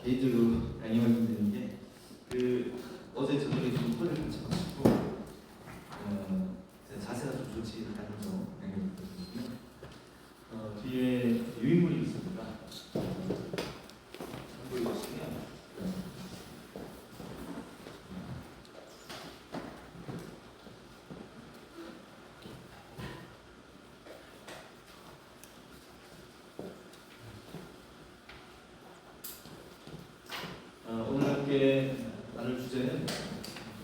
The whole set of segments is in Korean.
개인적으로 강의 말씀드리는 게 어제 저녁에 좀 털을 다쳐가지고 자세가 좀 좋지 않은 점 양해를 부탁드리고요. 뒤에 유인물이 있습니다. 보여주시면 오늘 함께 나눌 주제는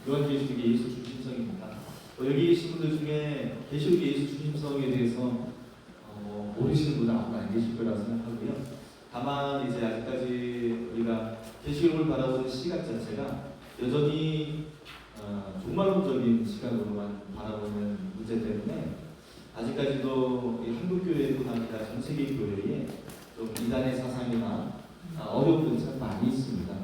요한계시록의 예수 중심성입니다. 여기 계신 분들 중에 계시록의 예수 중심성에 대해서 모르시는 분은 아무도 안 계실 거라고 생각하고요. 다만 이제 아직까지 우리가 계시록을 바라보는 시각 자체가 여전히 종말론적인 시각으로만 바라보는 문제 때문에 아직까지도 한국교회뿐 아니라 전 세계 교회에 좀 이단의 사상이나 어려운 분이 참 많이 있습니다.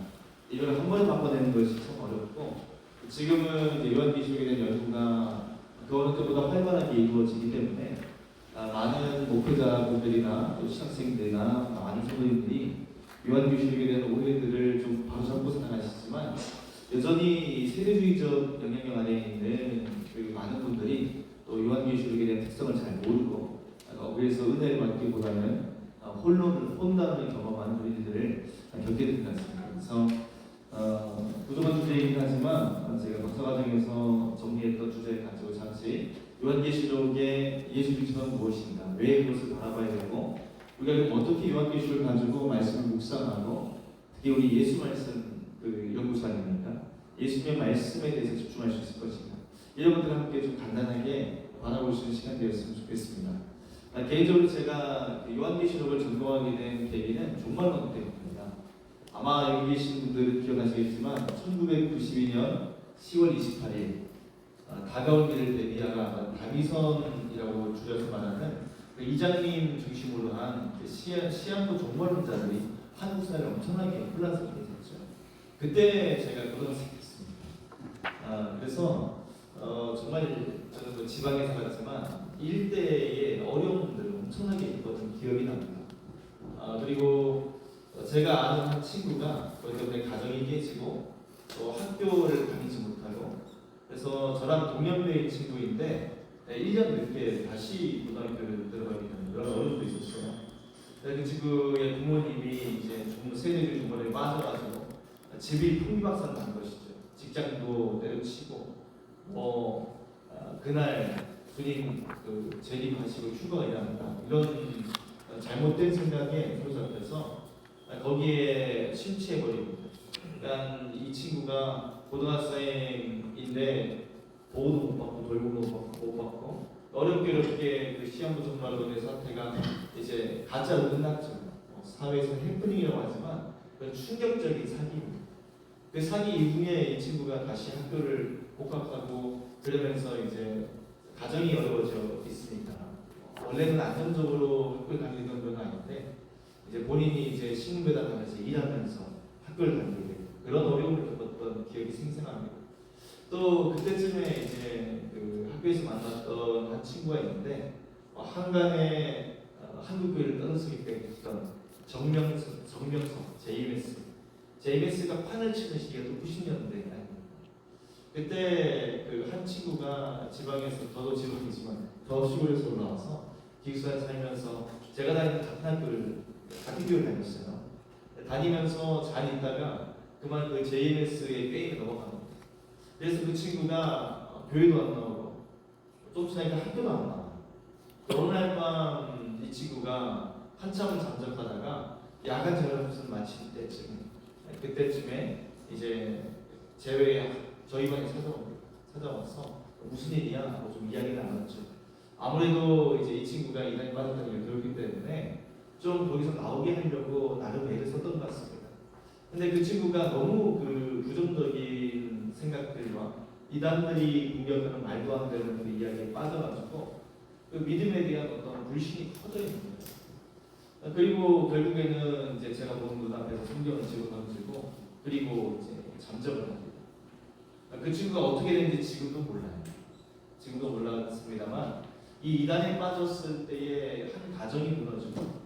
이걸 한 번에 바꿔내는 것이 참 어렵고, 지금은 요한계시록에 대한 연구가 그 어느 때보다 활발하게 이루어지기 때문에 많은 목회자분들이나 또 신학생들이나 많은 성도님들이 요한계시록에 대한 오해들을 좀 바로잡고 살아가시지만, 여전히 세대주의적 영향력 아래에 있는 그 많은 분들이 또 요한계시록에 대한 특성을 잘 모르고, 그래서 은혜를 받기보다는 혼란을 경험하는 우리들을 겪게 되는 것 같습니다. 그래서 부족한 주제이긴 하지만 제가 박사과정에서 정리했던 주제를 가지고 잠시 요한계시록의 예수 중심은 무엇인가, 왜 그것을 바라봐야 되고, 우리가 어떻게 요한계시록을 가지고 말씀을 묵상하고, 특히 우리 예수 말씀 연구소 아닙니까? 예수님의 말씀에 대해서 집중할 수 있을 것인가, 이런 것들을 함께 좀 간단하게 바라볼 수 있는 시간 되었으면 좋겠습니다. 개인적으로 제가 요한계시록을 전공하게 된 계기는 종말론 때문입니다. 아마 여기 계신 분들은 기억하시겠지만 1992년 10월 28일 다가올 길을 대비하라, 다비선이라고 줄여서 말하는 그 이장님 중심으로 한 시한부 종말론자들이 한국 사회를 엄청나게 혼란스럽게 됐죠. 그때 제가 고등학생이었습니다. 그래서 정말 저는 지방에 살았지만 일대의 어려움들을 엄청나게 겪었던 기억이 납니다. 그리고 제가 아는 한 친구가 그것 때문에 가정이 깨지고 또 학교를 다니지 못하고, 그래서 저랑 동년배인 친구인데 1년 늦게 다시 고등학교를 들어가게 되는 그런 어려움도 있었어요. 그 친구의 부모님이 이제 세대주의 종말에 빠져가지고 집이 풍비박산 난 것이죠. 직장도 내려치고 그날 군인 재림하시고 휴가가 일어난다, 이런 잘못된 생각에 사로잡혀서 거기에 심취해버리고, 그러니까 이 친구가 고등학생인데 보호도 못 받고 돌봄도 못 받고 어렵게 그 시한부 종말론의 사태가 이제 가짜로 끝났죠. 사회에서 해프닝이라고 하지만 그런 충격적인 사기입니다. 그 사기 이후에 이 친구가 다시 학교를 복학하고 그러면서 이제 가정이 어려워져 있으니까 원래는 안정적으로 학교를 다니던 건 아닌데 이제 본인이 이제 신분배당하면서 일하면서 학교를 다니게 되고 그런 어려움을 겪었던 기억이 생생합니다. 또 그때쯤에 이제 그 학교에서 만났던 한 친구가 있는데 한간에 한국교회를 떠나서게 됐던 정명석 JMS가 판을 치는 시기가 또 90년대 아닙니까? 그때 그 한 친구가 지방에서, 저도 지방이지만 저 시골에서 올라와서 기숙사에 살면서 제가 다니는 같은 교회를 다녔어요. 다니면서 잘 있다가 그만 그 JMS의 게임에 넘어간 겁니다. 그래서 그 친구가 교회도 안 나오고 좀 지나니까 학교도 안 나와. 어느 날 밤 이 친구가 한참을 잠적하다가 야간 자율학습을 마칠 그때쯤에 이제 저희 방에 찾아와서 무슨 일이야 하고 좀 이야기를 나눴죠. 아무래도 이제 이 친구가 이단에 빠졌다는 걸 배우기 때문에 좀 거기서 나오게 하려고 나름 애를 썼던 것 같습니다. 근데 그 친구가 너무 그 부정적인 생각들과 이단들이 공격하는 말도 안 되는 그 이야기에 빠져가지고 그 믿음에 대한 어떤 불신이 커져 있는 거예요. 그리고 결국에는 이제 제가 보는 분 앞에서 성경을 집어던지고 그리고 이제 잠적을 합니다. 그 친구가 어떻게 됐는지 지금도 몰라요. 지금도 몰랐습니다만 이 이단에 빠졌을 때의 한 가정이 무너지고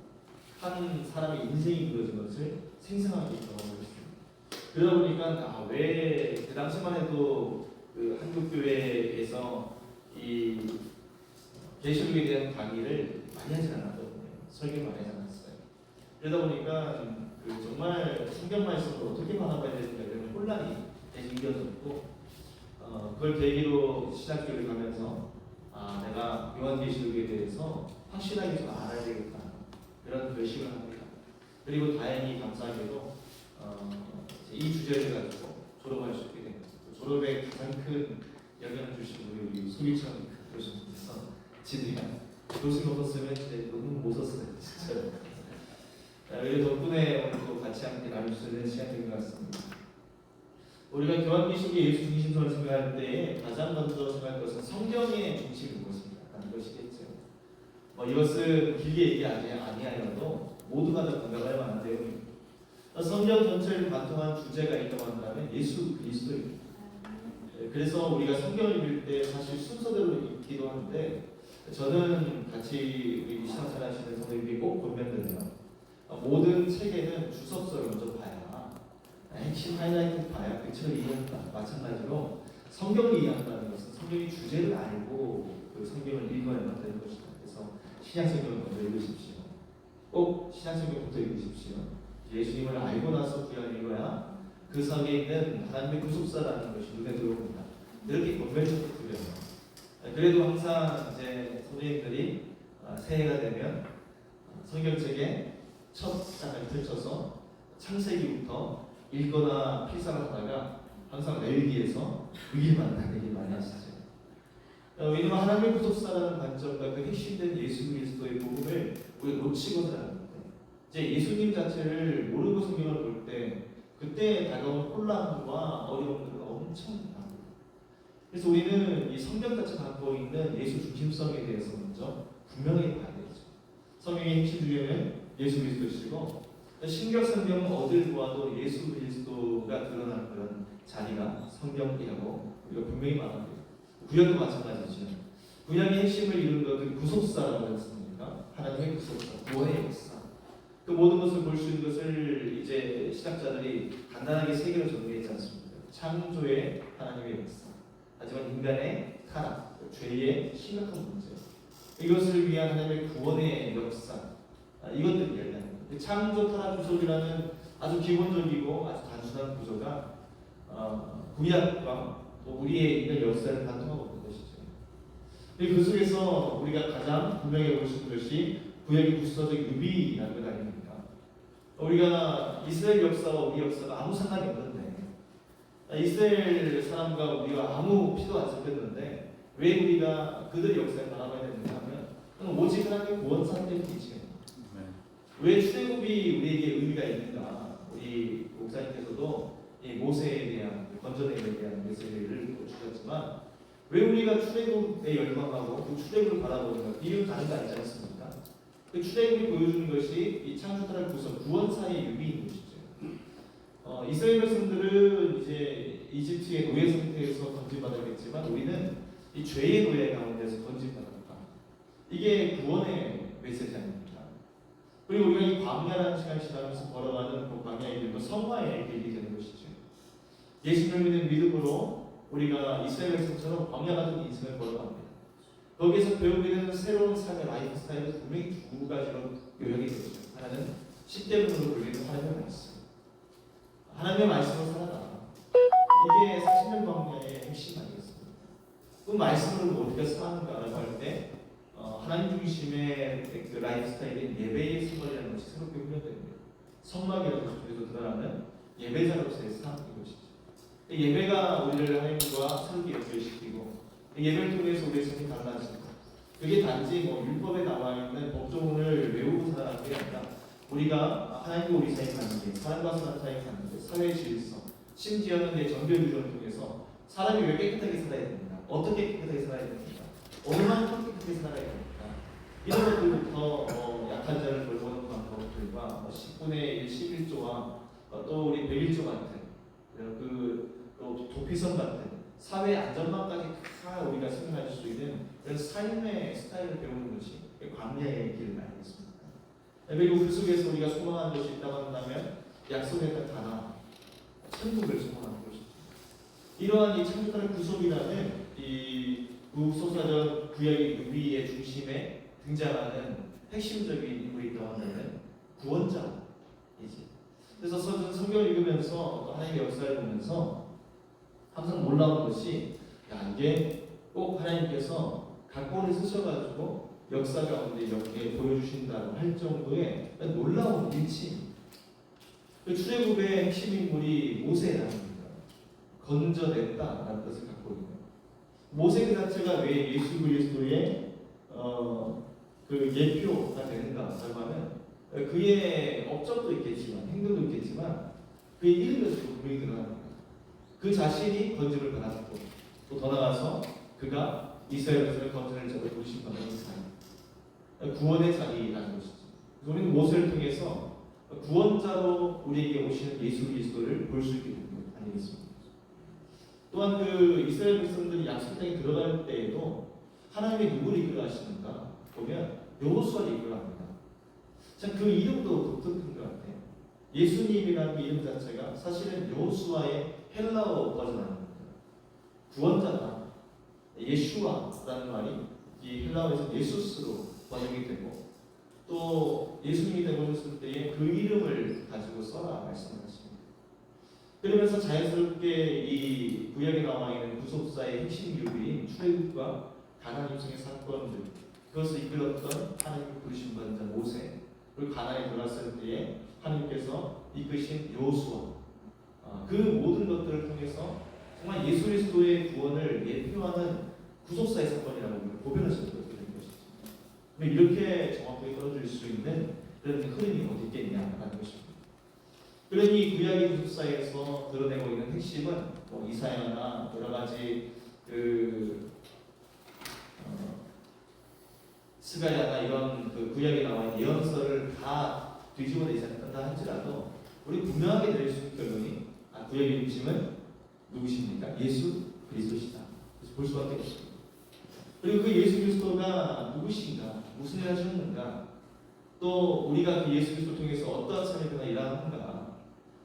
한 사람의 인생이 무너진 것을 생생하게 경험을 했습니다. 그러다 보니까 왜 그 당시만 해도 그 한국교회에서 이 계시록에 대한 강의를 많이 하진 않았거든요. 설교를 많이 하지 않았어요. 그러다 보니까 그 정말 성경 말씀을 어떻게 바라봐야 되는가 이런 혼란이 생겨졌고, 그걸 계기로 신학교를 가면서 내가 요한계시록에 대해서 확실하게 좀 알아야 되겠다 그런 결심을 합니다. 그리고 다행히 감사하게도 이 주제를 가지고 졸업할 수 있게 됩니다. 졸업에 가장 큰 영향을 주신 우리 소리찬 교수님께서 지도한 교수님 없었으면 이제 너무 못 썼어요. 진짜. 우리 덕분에 오늘 또 같이 함께 나눌 수 있는 시간이 된 것 같습니다. 우리가 교환계시록의 예수 중심성을 생각할 때 가장 먼저 생각할 것은 성경의 중심이 무엇입니까? 이것이겠죠. 이것은 길게 얘기하지 아니하여도 모두가 다 공감할 만한 내용입니다. 성경 전체를 관통한 주제가 있다고 한다면 예수 그리스도입니다. 그래서 우리가 성경을 읽을 때 사실 순서대로 읽기도 하는데, 저는 같이 우리 신앙생활 하시는 선생님들이 꼭 권면드려요. 모든 책에는 주석서를 먼저 봐야, 핵심 하이라이트 봐야 그 책을 이해한다. 마찬가지로 성경을 이해한다는 것은 성경의 주제를 알고 그 성경을 읽어야만 되는 것이다. 그래서 신약성경을 먼저 읽으십시오. 꼭 신약성경부터 읽으십시오. 예수님을 알고 나서 구약을 읽어야 그 성경에 있는 하나님의 구속사라는 것이 눈에 들어옵니다. 이렇게 권면적으로 드려요. 그래도 항상 이제 선생님들이 새해가 되면 성경책에 첫 장을 펼쳐서 창세기부터 읽거나 필사를 하다가 항상 레위기에서 그 일만 다니기 많이 하시죠. 왜냐하면 하나님의 구속사라는 관점과 그 핵심된 예수 그리스도의 복음을 우리가 놓치고는 않는데, 이제 예수님 자체를 모르고 성경을 볼 때 그때 다가온 혼란과 어려움들은 엄청납니다. 그래서 우리는 이 성경 자체가 갖고 있는 예수 중심성에 대해서 먼저 분명히 봐야 되죠. 성경의 핵심 주제는 예수 그리스도시고, 신약 성경은 어딜 보아도 예수 그리스도가 드러나는 그런 자리가 성경이라고 우리가 분명히 말합니다. 구약도 마찬가지죠. 구약의 핵심을 이루는 것은 구속사라고 했습니다. 하나님의 구속사, 구원의 역사. 그 모든 것을 볼 수 있는 것을 이제 신학자들이 간단하게 세 개로 정리했지 않습니까? 창조의 하나님의 역사, 하지만 인간의 타락, 죄의 심각한 문제, 이것을 위한 하나님의 구원의 역사, 이것들을 이야기합니다. 창조 타락 구속이라는 아주 기본적이고 아주 단순한 구조가 구약과 또 우리의 인간 역사를 관통하고 있는 것이죠. 그 속에서 우리가 가장 분명히 볼 수 있는 것이 구약의 구조적 의미라는 것 아닙니까? 우리가 이스라엘 역사와 우리 역사가 아무 상관이 없는데, 이스라엘 사람과 우리가 아무 피도 안 섞였는데 왜 우리가 그들의 역사를 바라봐야 되는가 하면 오직 하나님의 구원사 때문이지. 왜 출애굽이 우리에게 의미가 있는가? 우리 목사님께서도 이 모세에 대한 건져내기에 대한 메시지를 주셨지만, 왜 우리가 출애굽에 열광하고 그 출애굽을 바라보는가? 이유는 다른 거 아니지 않습니까? 그 출애굽이 보여주는 것이 이 창조타락 구원사의 의미인 것이죠. 이스라엘 백성들은 이제 이집트의 노예 상태에서 건진받았겠지만 우리는 이 죄의 노예 가운데서 건진받았다. 이게 구원의 메시지 아닙니까? 그리고 우리가 이 광야라는 시간을 지나면서 걸어가는 그 광야의 길도 성화의 길이 되는 것이죠. 예수님을 믿는 믿음으로 우리가 이스라엘 백성처럼 광야 같은 인생을 걸어갑니다. 거기에서 배우게 되는 새로운 삶의 라이프 스타일은 분명히 두 가지로 요약이 되죠. 하나는 10대문으로 불리는 하나님의 말씀. 하나님의 말씀을 살아라. 이게 40년 광야의 핵심 아니겠습니까? 그 말씀으로 어떻게 사는가라고 할 때 하나님 중심의 그 라이프 스타일인 예배의 생활이라는 것이 새롭게 훈련됩니다. 성막이라는 것 중에서 드러나는 예배자로서의 삶인 것이죠. 예배가 우리를 하나님과 새롭게 연결시키고 예배를 통해서 우리의 삶이 달라지고, 그게 단지 율법에 나와 있는 법조문을 외우고 살아가는 게 아니라 우리가 하나님과 우리 사이의 관계, 사람과 사람 사이의 관계, 사회의 질서, 심지어는 내 정결 규정을 통해서 사람이 왜 깨끗하게 살아야 됩니까? 어떻게 깨끗하게 살아야 됩니까? 얼마나 깨끗하게 살아야 됩니까? 이런 것들부터 약한 자를 돌보는 방법들과 10분의 1, 11조와 또 우리 101조 같은 또 도피성 같은 사회 안전망까지 다 우리가 생각할 수 있는 그런 삶의 스타일을 배우는 것이 광야의 길 아니겠습니까? 그리고 그 속에서 우리가 소망하는 것이 있다고 한다면 약속했던 가나안, 천국을 소망하는 것입니다. 이러한 이 창조하는 구속이라는 이 구속사적 구약의 유비의 중심에 등장하는 핵심적인 인물이 있다고 한다면 구원자이지. 그래서 성경을 읽으면서 또 하나님의 역사를 보면서 항상 놀라운 것이 이게 꼭 하나님께서 각본을 쓰셔가지고 역사 가운데 이렇게 보여주신다고 할 정도의 놀라운 일치. 그 출애굽의 핵심 인물이 모세라는 겁니다. 건져냈다라는 뜻을 갖고 있는. 모세 그 자체가 왜 예수 그리스도의 그 예표가 되는가라고 하면 그의 업적도 있겠지만 행동도 있겠지만 그의 이름에서 분명히 드러납니다. 그 자신이 건짐을 받았고 또 더 나아가서 그가 이스라엘 백성의 건전을 잡아 부르신 바는 자리, 구원의 자리라는 것이죠. 우리는 모세를 통해서 구원자로 우리에게 오시는 예수 그리스도를 볼 수 있게 되는 것 아니겠습니까? 또한 그 이스라엘 백성들이 약속 땅에 들어갈 때에도 하나님이 누구를 이끌어가시는가 보면 여호수아를 이끌어갑니다. 참 그 이름도 독특한 것 같아요. 예수님이라는 이름 자체가 사실은 여호수아의 헬라어 버전입니다. 구원자다. 예슈아라는 말이 이 헬라어에서 예수스로 번역이 되고 또 예수님이 되어졌을 때에 그 이름을 가지고 써라 말씀하십니다. 그러면서 자연스럽게 이 구약에 나와 있는 구속사의 핵심 유비인 출애굽과 가나안 입성의 사건들 그것을 이끌었던 하나님의 부르신 받은 자 모세 그리고 가나안에 들어갔을 때에 하나님께서 이끄신 여호수아 그 모든 것들을 통해서 정말 예수 그리스도의 구원을 예표하는 구속사의 사건이라고 보편해서 되는 것이죠. 이렇게 정확하게 떨어질 수 있는 그런 흐름이 어디 있겠냐라는 것입니다. 그러니 구약의 구속사에서 드러내고 있는 핵심은 뭐 이사야나 여러 가지 스가랴나 이런 그 구약에 나와 있는 예언서를 다 뒤집어내지 않는다 할지라도 우리 분명하게 내릴 수 있는 결론이 구약의 중심은 누구십니까? 예수 그리스도시다. 그래서 볼 수밖에 없습니다. 그리고 그 예수 그리스도가 누구신가? 무슨 일을 하셨는가? 또 우리가 그 예수 그리스도를 통해서 어떠한 삶을 그나 일하는가?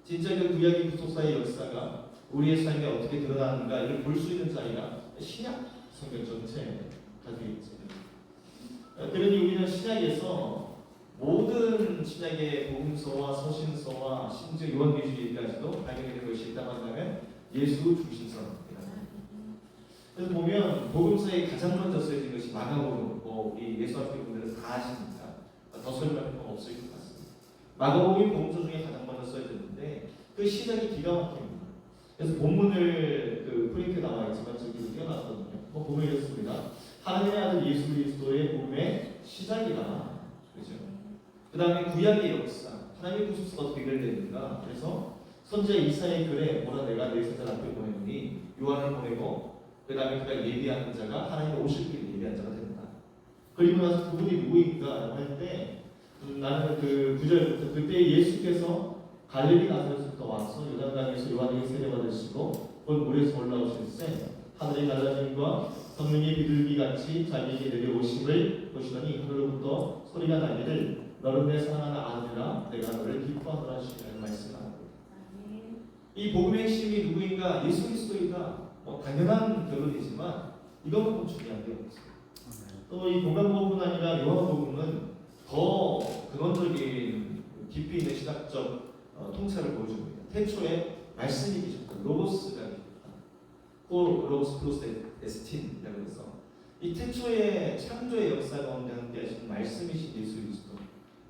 진짜 그 구약의 구속사의 역사가 우리의 삶에 어떻게 드러나는가? 이걸 볼 수 있는 자리가 신약 성경 전체에 가지고 있죠. 그러니 우리는 신약에서 모든 신약의 복음서와 서신서와 심지어 요한계시록까지도 발견되는 것이 있다고 한다면 예수 중심성입니다. 그래서 보면 복음서에 가장 먼저 쓰여진 것이 마가복음, 우리 예수학교 분들은 다 아시니까 더 설명할 필요가 없을 것 같습니다. 마가복음이 복음서 중에 가장 먼저 써졌는데 그 시작이 기가 막힙니다. 그래서 본문을 프린트에 나와 있지만 저기 띄어놨거든요. 보면 이렇습니다. 하나님의 아들 예수 그리스도의 복음의 시작이다. 그렇죠? 그 다음에 구약의 역사, 하나님의 구속사가 어떻게 연결되는가? 그래서 선지자 이사야의 글에 뭐라 내가 내 세상 앞에 보내노니 요한을 보내고 그 다음에 그가 예비하는 자가 하나님의 오실 길을 예비한 자가 된다. 그리고 나서 그분이 누구인가 할 때 나는 그 9절부터 그때 예수께서 갈릴리 나사렛부터 와서 요단강에서 요한에게 세례받으시고 곧 물에서 올라오실새 하늘의 갈라짐과 성령의 비둘기같이 자기에게 내려오심을 보시더니 하늘로부터 소리가 나기를 너는 내 사랑하는 아들이라 내가 너를 기뻐하노라 하시는 말씀을 이 복음의 핵심이 누구인가? 예수 그리스도이다. 당연한 결론이지만 이것만큼 중요한 게 없어요. 또 이 복음뿐 아니라 요한복음은 더 근원적인 깊이 있는 시각적 통찰을 보여줍니다. 태초에 말씀이 계셨다. 로고스가 계셨다. 로고스 플러스 에스틴이라고 해서 이 태초의 창조의 역사 가운데 함께 하신 말씀이신 예수 그리스도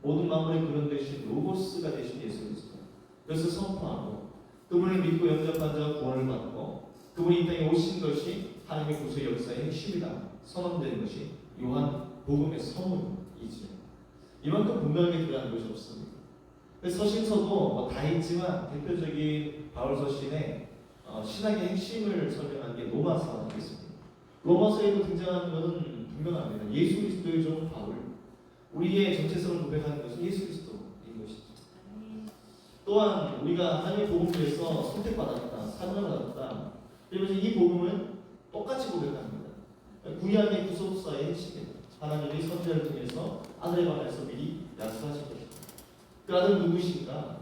모든 만물의 근원 되신 로고스가 되신 예수 그리스도 그래서 선포하고 그분을 믿고 영접한 자가 구원을 받고 그분이 이 땅에 오신 것이 하나님의 구속 역사의 핵심이다 선언되는 것이 요한 복음의 선언이지요. 이만큼 분명하게 드러난 것이 없습니다. 서신서도 다 있지만 대표적인 바울 서신의 신학의 핵심을 설명한 게 로마서겠습니다. 로마서에도 등장하는 것은 분명합니다. 예수 그리스도의 종 바울 우리의 정체성을 고백하는 것은 예수 그리스도인 것이죠. 또한 우리가 하나님의 복음에서 선택받았다, 사랑받았다. 그러면서 이 복음은 똑같이 고백합니다. 구약의 구속사의 핵심입니다. 하나님이 선지자를 통해서 아들에 관해서 미리 약속하신 것입니다. 그 아들은 누구신가?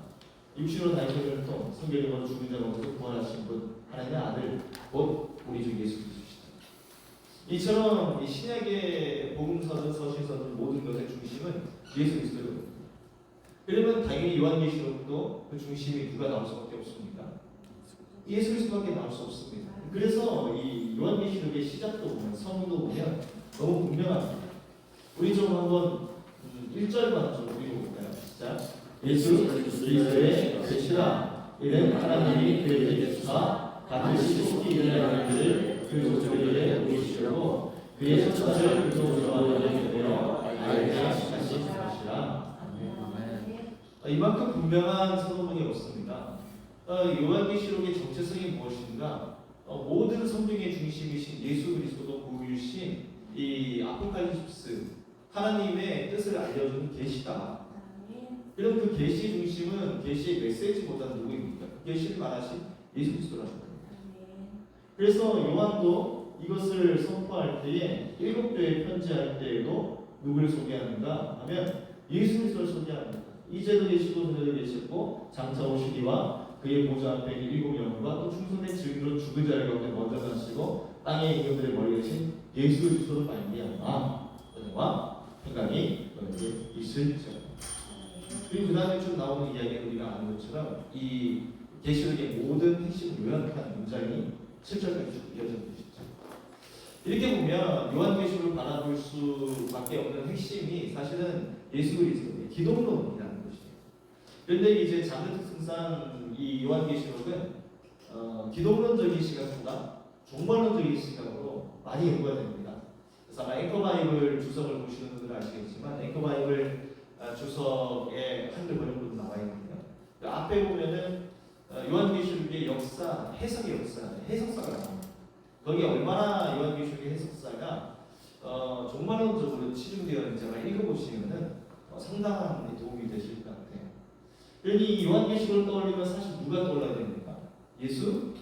육신으로 다니시는 통 성경으로 죽은 자 가운데서 부활하신 분 하나님의 아들 곧 우리 주 예수 그리스도시다. 이처럼 이 신약의 복음서든 서신서든 모든 것의 중심은 예수 그리스도입니다. 그러면 당연히 요한계시록도 그 중심이 누가 나올 수밖에 없습니까? 예수 그리스도밖에 나올 수 없습니다. 그래서 이 요한계시록의 시작도 보면 서문도 보면 너무 분명합니다. 우리 좀 한번 1절만 좀 읽어볼까요? 자, 예수 그리스도의 계시라 이는 하나님이 그에게 주사 반드시 속히 일어날 일을 그 조주에게 보이시려고 그의 천사를 그쪽으로 보내어 알게 하신 것이라. 이만큼 분명한 서문이 없습니다. 요한계시록의 정체성이 무엇인가? 모든 성경의 중심이신 예수 그리스도가 보이신 이 아포칼립스 하나님의 뜻을 알려주는 계시다. 그럼 그 계시 중심은 계시의 메시지보다는 누구입니까? 계시를 말하신 예수 그리스도라는 겁니다. 그래서 요한도 이것을 선포할 때에 7교회 편지할 때에도 누구를 소개하는가 하면 예수 그리스도를 소개합니다. 이제도 계시고 전에도 계시고 장차 오시기와 그의 보좌 앞에 7 영과 또 충성된 증인으로 죽은 자를 가운데 먼저 나시고 땅의 임금들의 머리에 계신 예수 그리스도를 말미암아 은혜와 평강이 너에게 있을지어다. 그리고 그 다음에 쭉 나오는 이야기가 우리가 아는 것처럼 이 계시록의 모든 핵심 요약한 문장이 7절까지 쭉 이어져 있죠. 이렇게 보면 요한계시록을 바라볼 수밖에 없는 핵심이 사실은 예수 그리스도의 기독론이라는 것이에요. 그런데 이제 장르 특성상 이 요한계시록은 기독론적인 시각보다 종말론적인 시각으로 많이 연구가 됩니다. 그래서 아마 앵커바이블 주석을 보시는 분들은 아시겠지만 앵커바이블 주석에 한글 번역으로 나와 있는데요. 그 앞에 보면은 요한계시록의 역사, 해석의 역사, 해석사가 나옵니다. 거기에 얼마나 요한계시록의 해석사가 종말론적으로 치중되어 있는지 아마 읽어보시면은 상당한 도움이 되실 것 같아요. 그러니 요한계시록을 떠올리면 사실 누가 떠올라야 됩니까? 예수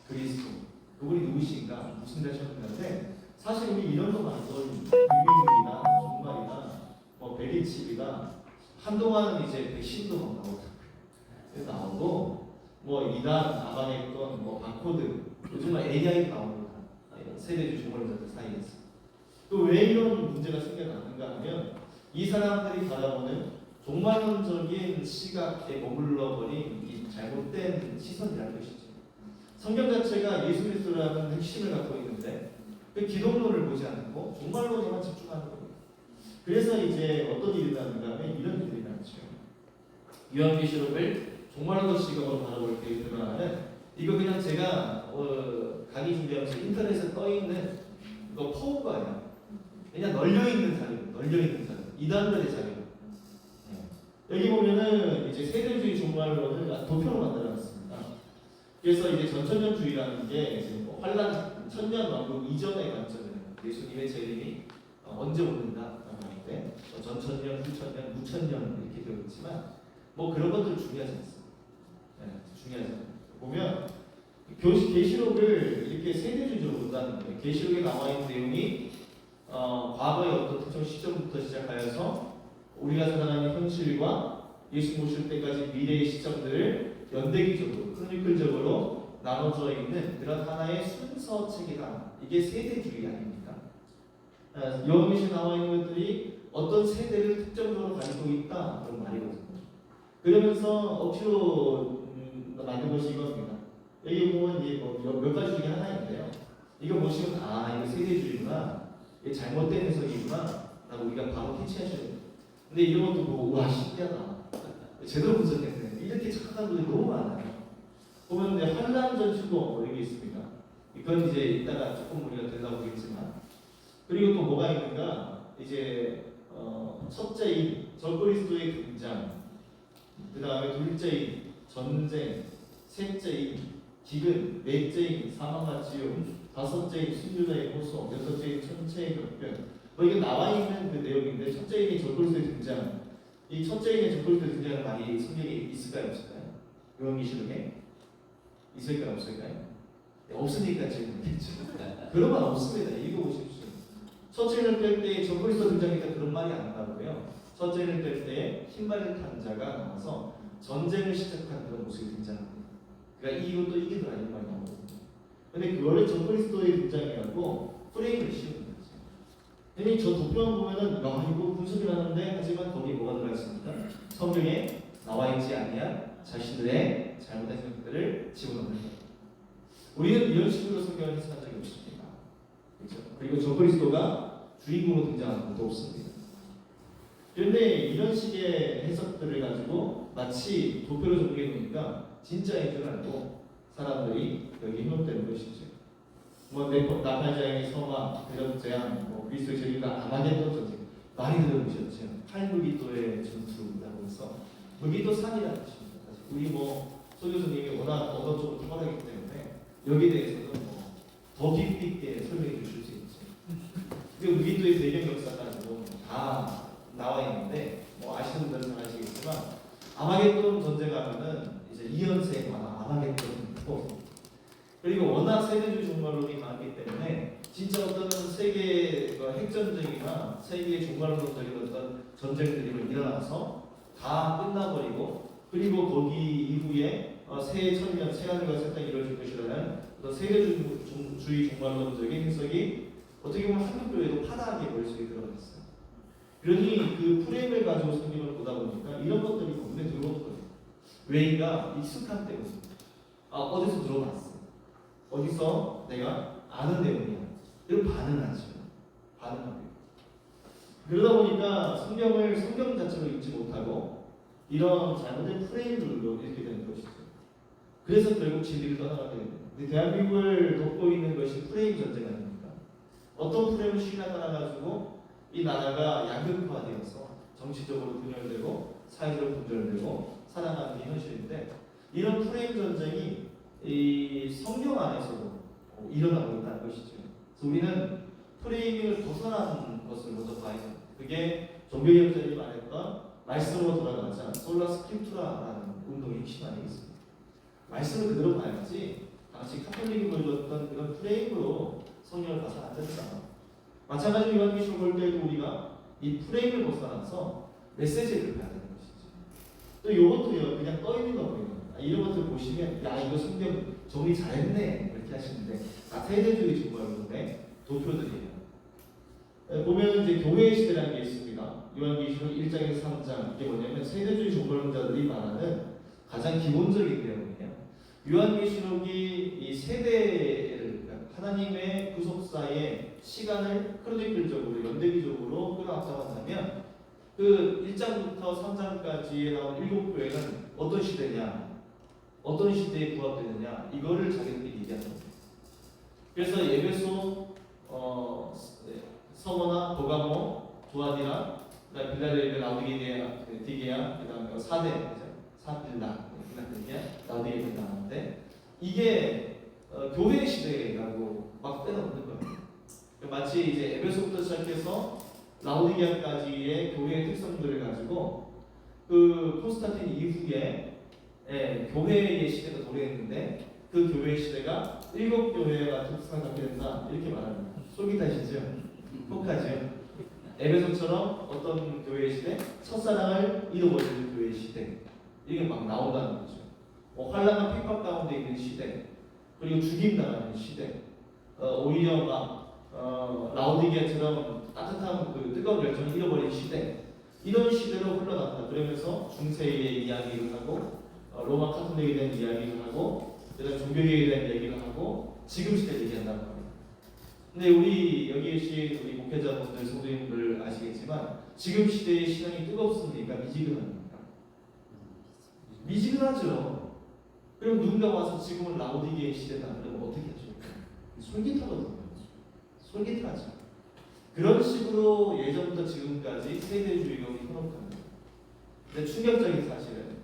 그리스도. 그분이 누구신가? 무슨 되셨는데 사실 우리 이런 거 많이 떠올립니다. 유민들이나 종말이나 베리칩이나 한동안 이제 백신도 나오고 이단 나방했던 바코드 요즘은 AI도 나옵니다. 세대주 종말론자들 사이에서. 또 왜 이런 문제가 생겨나는가 하면 이 사람들이 바라보는 종말론적인 시각에 머물러버린 이 잘못된 시선이라는 것이죠. 성경 자체가 예수 그리스도라는 핵심을 갖고 있는데 그 기독론을 보지 않고 종말론에만 집중하는 겁니다. 그래서 이제 어떤 일이 나는가 하면 이런 일이 나죠. 요한계시록을 종말론적 시각으로 바라볼 때 드러나는 이거 그냥 제가 강의 준비하면서 인터넷에 떠있는 이거 퍼오가예요. 그냥 널려있는 자료, 이단들의 자료. 여기 보면은 이제 세대주의 종말론을 도표로 만들어놨습니다. 그래서 이제 전천년주의라는 게 이제 환란 천년 왕국 이전의 관점이에요. 예수님의 재림이 언제 오는가라고 하는데 전천년, 후천년, 무천년 이렇게 되어 있지만 그런 것들 중요하지 않습니다. 중요하지 않습니다. 보면 계시록을 이렇게 세대주의적으로 본다는 거예요. 계시록에 나와 있는 내용이 과거의 어떤 특정 시점부터 시작하여서 우리가 살아가는 현실과 예수 모실 때까지 미래의 시점들을 연대기적으로, 크로니클적으로 나눠져 있는 그런 하나의 순서 체계다. 이게 세대주의 아닙니까? 요한계시록에 나와 있는 것들이 어떤 세대를 특정적으로 가지고 있다 그런 말이거든요. 그러면서 억지로 만든 것이 이겁니다. 여기 보면 이게 몇 가지 중에 하나인데요. 이거 보시면 이거 세대주의구나, 이게 잘못된 해석이구나 라고 우리가 바로 캐치하셔야 됩니다. 근데 이런 것도 보고 와 신기하다, 제대로 분석했네, 이렇게 착각한 분들이 너무 많아요. 보면 환란 전축도 여기 있습니다. 이건 이제 이따가 조금 우리가 들여다보겠지만, 그리고 또 뭐가 있는가, 이제 첫째인 적그리스도의 등장, 그 다음에 둘째인 전쟁, 셋째인 기근, 넷째인 사망과 지옥, 다섯째인 순교자의 호소, 여섯째인 천체의 격변. 이게 나와 있는 그 내용인데 첫째인이 적그리스도의 등장. 이 첫째인의 적그리스도의 등장은 많이 성경에 있을까요, 없을까요? 요한계시록에 있을까요, 없을까요? 없으니까 질문했죠. 그런 말 없습니다. 읽어보십시오. 첫째인을 뗄 때 적그리스도 등장이니까 그런 말이 안 나오고요. 첫째인을 뗄 때 흰발을 탄 자가 나와서 전쟁을 시작하는 그런 모습이 등장합니다. 그러니까 이것도 이기더라 이런 말이 나오거든요. 근데 그거를 적그리스도의 등장이라고 프레임을 씌우는 거죠. 근데 저 도표만 보면은 야 이거 분석이 나는데 하지만 거기 뭐가 들어가 있습니까? 성경에 나와 있지 아니한 자신들의 잘못된 생각들을 집어넣는 거예요. 우리는 이런 식으로 성경을 해석한 적이 없습니다. 그렇죠? 그리고 적그리스도가 주인공으로 등장하는 것도 없습니다. 그런데 이런 식의 해석들을 가지고 마치 도표를 정리해 놓으니까 진짜인 줄 알고 사람들이 여기 힘없다는 것이죠. 뭐 나팔자양의 성화, 대전재앙, 뭐 그리스도의 재림과 아마겟돈 전쟁 많이 들어보셨죠? 8무기도의 전투라고 해서 무기도 산이라는 뜻입니다. 우리 뭐 소교수님이 워낙 어떤 쪽으로 탁월하기 때문에 여기에 대해서는 더 깊이 있게 설명해 주실 수 있죠. 그 무기도의 배경 역사까지도 다 나와 있는데 뭐 아시는 분들은 잘 아시겠지만 아마겟돈 전쟁하면은 이제 이연세의 만화 아마겟돈이고 그리고 워낙 세계주의 종말론이 많기 때문에 진짜 어떤 세계 핵전쟁이나 세계의 종말론적인 어떤 전쟁들이 일어나서 다 끝나버리고 그리고 거기 이후에 새 천년 새하늘과 새 땅이 이루어질 것이라는 어떤 세계주의 종말론적인 해석이 어떻게 보면 한국교회도 파다하게 머릿속에 들어갔어요. 그러니 그 프레임을 가지고 성경을 보다 보니까 이런 것들이 눈에 들어오는 거예요. 왜인가? 익숙한 때문입니다. 어디서 들어봤어. 어디서 내가 아는 내용이야. 이걸 반응하죠. 반응합니다. 그러다 보니까 성경을 성경 자체로 읽지 못하고 이런 잘못된 프레임들로 이렇게 되는 것이죠. 그래서 결국 진리를 떠나가게 됩니다. 근데 대한민국을 덮고 있는 것이 프레임 전쟁 아닙니까? 어떤 프레임을 쉬나 따라가지고 이 나라가 양극화되어서 정치적으로 분열되고 사회적으로 분열되고 살아가는 게 현실인데 이런 프레임 전쟁이 이 성경 안에서도 일어나고 있다는 것이죠. 그래서 우리는 프레임을 벗어난 것을 먼저 봐야 됩니다. 그게 종교개혁자들이 말했던 말씀으로 돌아가자 솔라 스크립투라라는 운동의 핵심 아니겠습니까? 말씀을 그대로 봐야지 당시 카톨릭이 보여줬던 그런 프레임으로 성경을 봐서 안 된다. 마찬가지로 요한계시록 볼 때도 우리가 이 프레임을 벗어나서 메시지를 봐야 되는 것이죠. 또 이것도요 그냥 떠 있는 거고요. 이런 것들 보시면 야 이거 성경 정리 잘했네 이렇게 하시는데 세대주의 종말론의 도표들이에요. 보면 이제 교회의 시대라는 게 있습니다. 요한계시록 1장에서 3장 이게 뭐냐면 세대주의 종말론자들이 말하는 가장 기본적인 내용이에요. 요한계시록이 이 세대를 하나님의 구속사의 시간을 크로니클적으로 연대기적으로 끌어안자면 그 1장부터 3장까지에 나온 7교회는 어떤 시대냐, 어떤 시대에 부합되느냐 이거를 자기들이 얘기하는 거예요. 그래서 에베소, 서머나 버가모, 두아디라, 그다음 빌라델비아, 라우디게아, 디게아, 그다음에 4대 사빌라, 빌라델비아, 라우디게아 나오는데 이게 교회 시대라고 막 빼놓는 거예요. 마치 이제 에베소부터 시작해서 라우디게아까지의 교회의 특성들을 가지고 그 콘스탄틴 이후에 교회의 시대가 도래했는데 그 교회의 시대가 7교회가 특성을 갖게 된다 이렇게 말합니다. 솔깃하시죠? 혹하죠? 에베소처럼 어떤 교회의 시대? 첫사랑을 잃어버리는 교회의 시대 이게 막 나온다는 거죠. 환란과 핍박 가운데 있는 시대 그리고 죽임당하는 시대 오히려 막 라우디게아처럼 따뜻한 그 뜨거운 열정을 잃어버린 시대 이런 시대로 흘러간다. 그러면서 중세의 이야기를 하고 로마 카톨릭에 대한 이야기를 하고 그다음 종교개혁에 대한 얘기를 하고 지금 시대 얘기한다는 거예요. 근데 우리 여기 계신 우리 목회자분들, 성도님들 아시겠지만 지금 시대의 신앙이 뜨겁습니까? 미지근합니까? 미지근하죠. 그럼 누군가 와서 지금은 라우디게의 시대다 그러면 어떻게 하죠? 솔깃하거든요. 솔깃하죠. 그런 식으로 예전부터 지금까지 세대주의가 우리 현혹합니다. 근데 충격적인 사실은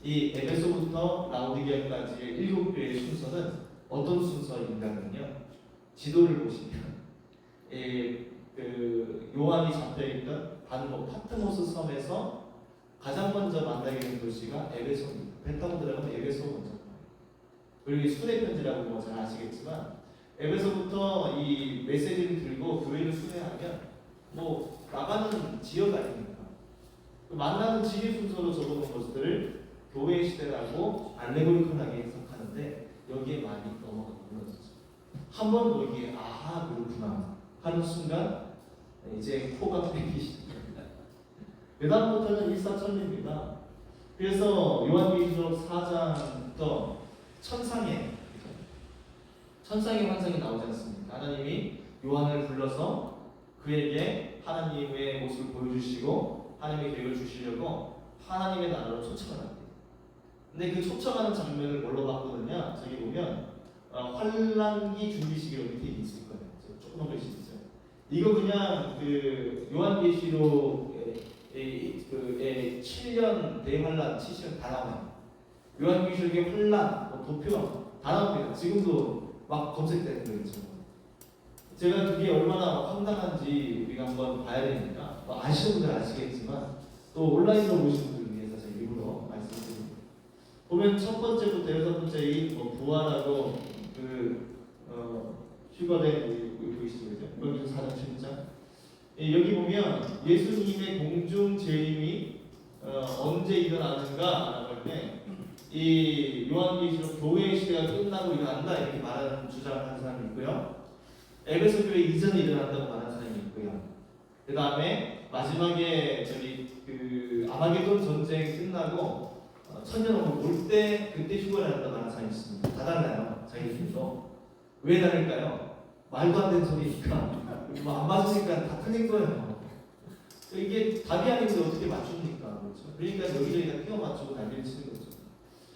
이 에베소부터 라우디게아까지의 7교회의 순서는 어떤 순서인가면요. 지도를 보시면 그 요한이 잡혀있던 파트모스 섬에서 가장 먼저 만나게 된 도시가 에베소입니다. 배 타고 들어가면 에베소 먼저 가요. 그리고 순회 편지라고 뭐 잘 아시겠지만 에베소부터 이 메시지를 들고 교회를 순회하면 뭐 나가는 지역 아닙니까? 그 만나는 지리 순서로 적어놓은 것들을 교회 시대라고 알레고리컬하게 해석하는데 여기에 많이 넘어가고 무너졌죠. 한번 여기에 아하 그렇구나 하는 순간 이제 코가 빼기 시작합니다. 그 다음부터는 일사천리입니다. 그래서 요한계시록 4장부터 천상의 환상이 나오지 않습니까? 하나님이 요한을 불러서 그에게 하나님의 모습을 보여주시고 하나님의 계획을 주시려고 하나님의 나라로 초청을 합니다. 근데 그 초청하는 장면을 뭘로 바꾸느냐? 저기 보면 환란기 준비시기로 밑에 있을 거예요. 조그만 글씨 있죠. 이거 그냥 그 요한계시록의 7년 대환란 7년 다 나와요. 요한계시록의 환란, 도표 다 나옵니다. 지금도 막 검색되는 거죠. 제가 그게 얼마나 황당한지 우리가 한번 봐야 되니까 아시는 분들은 아시겠지만 또 온라인으로 보시는 분들 위해서 제가 일부러 말씀드립니다. 보면 첫 번째부터 여섯 번째 부활하고 휴거된 보이시죠? 여기 4장 7장 여기 보면 예수님의 공중 재림이 언제 일어나는가라고 할 때 이 요한계시록 교회 시대가 끝나고 일어난다 이렇게 말하는 주장을 하는 사람이 있고요. 에베소 교회 이전에 일어난다고 말하는 사람이 있고요. 그 다음에 마지막에 아마게돈 전쟁이 끝나고 천년왕국 올 때 그때 휴거를 한다고 말하는 사람이 있습니다. 다 달라요. 자기들도. 왜 다를까요? 말도 안 되는 소리니까 안 맞으니까 다 틀린 거예요. 이게 답이 아닌데 어떻게 맞춥니까? 그렇죠? 그러니까 여기저기 다 끼워 맞추고 난리를 치는 거죠.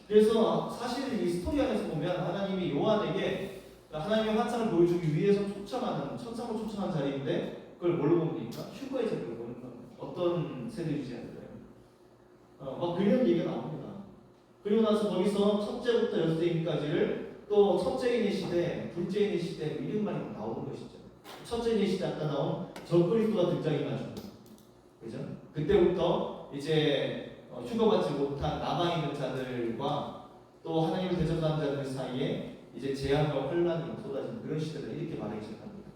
그래서 사실 이 스토리 안에서 보면 하나님이 요한에게 하나님의 환상을 보여주기 위해서 초청하는 천상으로 초청한 자리인데 그걸 뭘로 봅니까? 휴거의 자리로 보는 겁니다. 어떤 세대이지 않을까요? 막 그런 얘기가 나옵니다. 그리고 나서 거기서 첫째부터 여섯째까지를 또 첫째인의 시대, 둘째인의 시대 이런 말이 나오는 것이죠. 첫째인의 시대 아까 나온 적그리스도가 등장이나 줍니다. 그죠? 그때부터 이제 휴거받지 못한 남아있는 자들과 또 하나님을 대적하는 자들 사이에 이제 재앙과 혼란이 쏟아지는 그런 시대를 이렇게 말하기 시작합니다.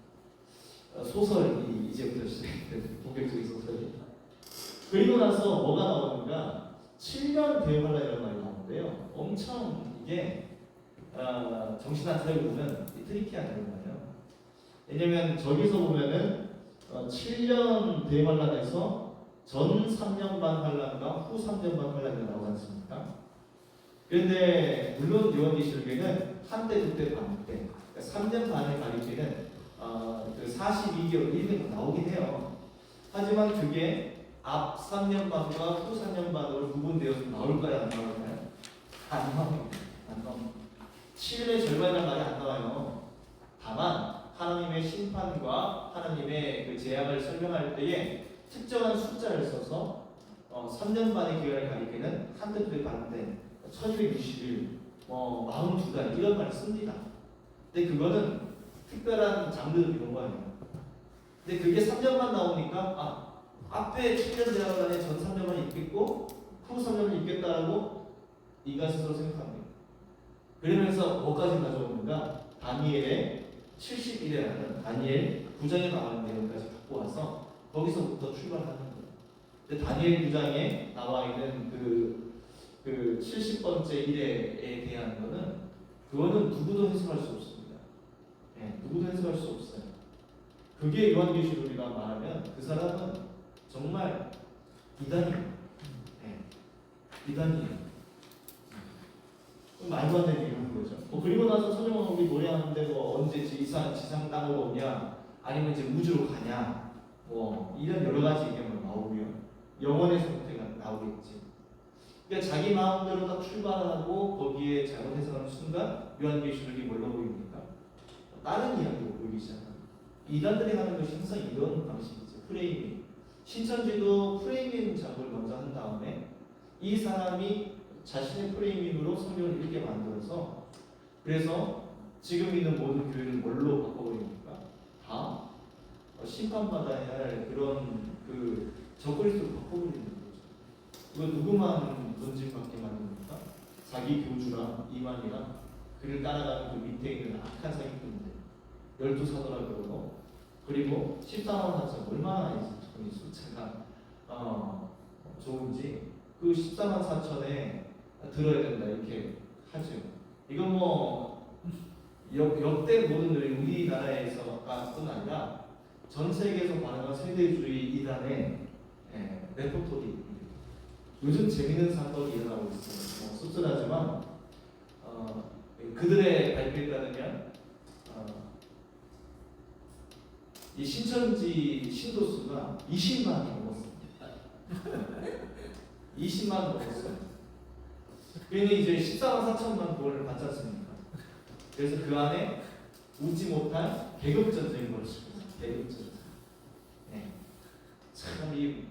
소설이 이제부터 시작된 본격적인 소설입니다. 그리고 나서 뭐가 나오는가? 7년 대환란이라는 말이 나오는데요. 엄청 이게 정신 안 차리고 보면 트리키한 내용이에요. 왜냐면 저기서 보면은 7년 대환란에서 전 3년 반 환란과 후 3년 반 환란이 나오지 않습니까? 그런데 물론 요한계시록에는 한때 그때 반때 3년 반을 가릴 때는 그 42개월 1년 나오긴 해요. 하지만 그게 앞 3년 반과 후 3년 반으로 구분되어서 나올까요? 안 나올까요? 안 나옵니다. 안 나옵니다. 7년의 절반이라는 말이 안 나와요. 다만 하나님의 심판과 하나님의 그 재앙을 설명할 때에 특정한 숫자를 써서 3년 반의 기간을 가리키는 한때 그때 반때 1260일, 42달 이런 말을 씁니다. 근데 그거는 특별한 장르를 이런 거예요. 근데 그게 3년만 나오니까 앞에 7년 대학원에 전 3년만 있겠고 후 3년만 있겠다라고 인간 스스로 생각합니다. 그러면서 뭐까지 가져오는가? 다니엘의 70일이라는 다니엘 9장에 나오는 내용까지 갖고 와서 거기서부터 출발하는 거예요. 근데 다니엘 9장에 나와 있는 그 70번째 일에 대한 그거는 누구도 해석할 수 없습니다. 누구도 해석할 수 없어요. 그게 요한계시록이라 말하면 그 사람은 정말 이단이에요. 이단이에요. 말도 안 되는 얘기를 하는 거죠. 그리고 나서 천년왕국이 노래하는데 언제 지상 땅을 오냐, 아니면 이제 우주로 가냐, 이런 여러 가지 의견이 나오고요. 영원의 상태가 나오겠지. 그러니까 자기 마음대로 딱 출발하고 거기에 잘못 해석하는 순간 요한계시록이 뭘로 보입니까? 다른 이야기로 보이기 시작합니다. 이단들이 하는 것이 항상 이런 방식이죠. 프레이밍. 신천지도 프레이밍 작업을 먼저 한 다음에 이 사람이 자신의 프레이밍으로 성경을 읽게 만들어서 그래서 지금 있는 모든 교회를 뭘로 바꿔버립니까? 다 심판받아야 할 그런 적그리스도로 바꿔버리는 거죠. 이거 누구만 돈집받게 만듭니까? 자기 교주랑 이만이랑 그를 따라가는 그 밑에 있는 악한 사기꾼들 12사도라고 그리고 14만 4천 얼마나 이 숫자가 좋은지 그 14만 4천에 들어야 된다 이렇게 하죠. 이건 뭐 역대 모든 우리나라에서뿐 아니라 전 세계에서 발행한 세대주의 이단의 레포토리입니다. 요즘 재밌는 사건이 일어나고 있어요. 씁쓸하지만 그들의 발표에 따르면 이 신천지 신도수가 20만이 넘었습니다. 20만 넘었어요. 그러니 이제 14만 4천만 돈을 받지 않습니까? 그래서 그 안에 웃지 못한 계급 전쟁이 벌어지고 계급 전쟁. 네. 참이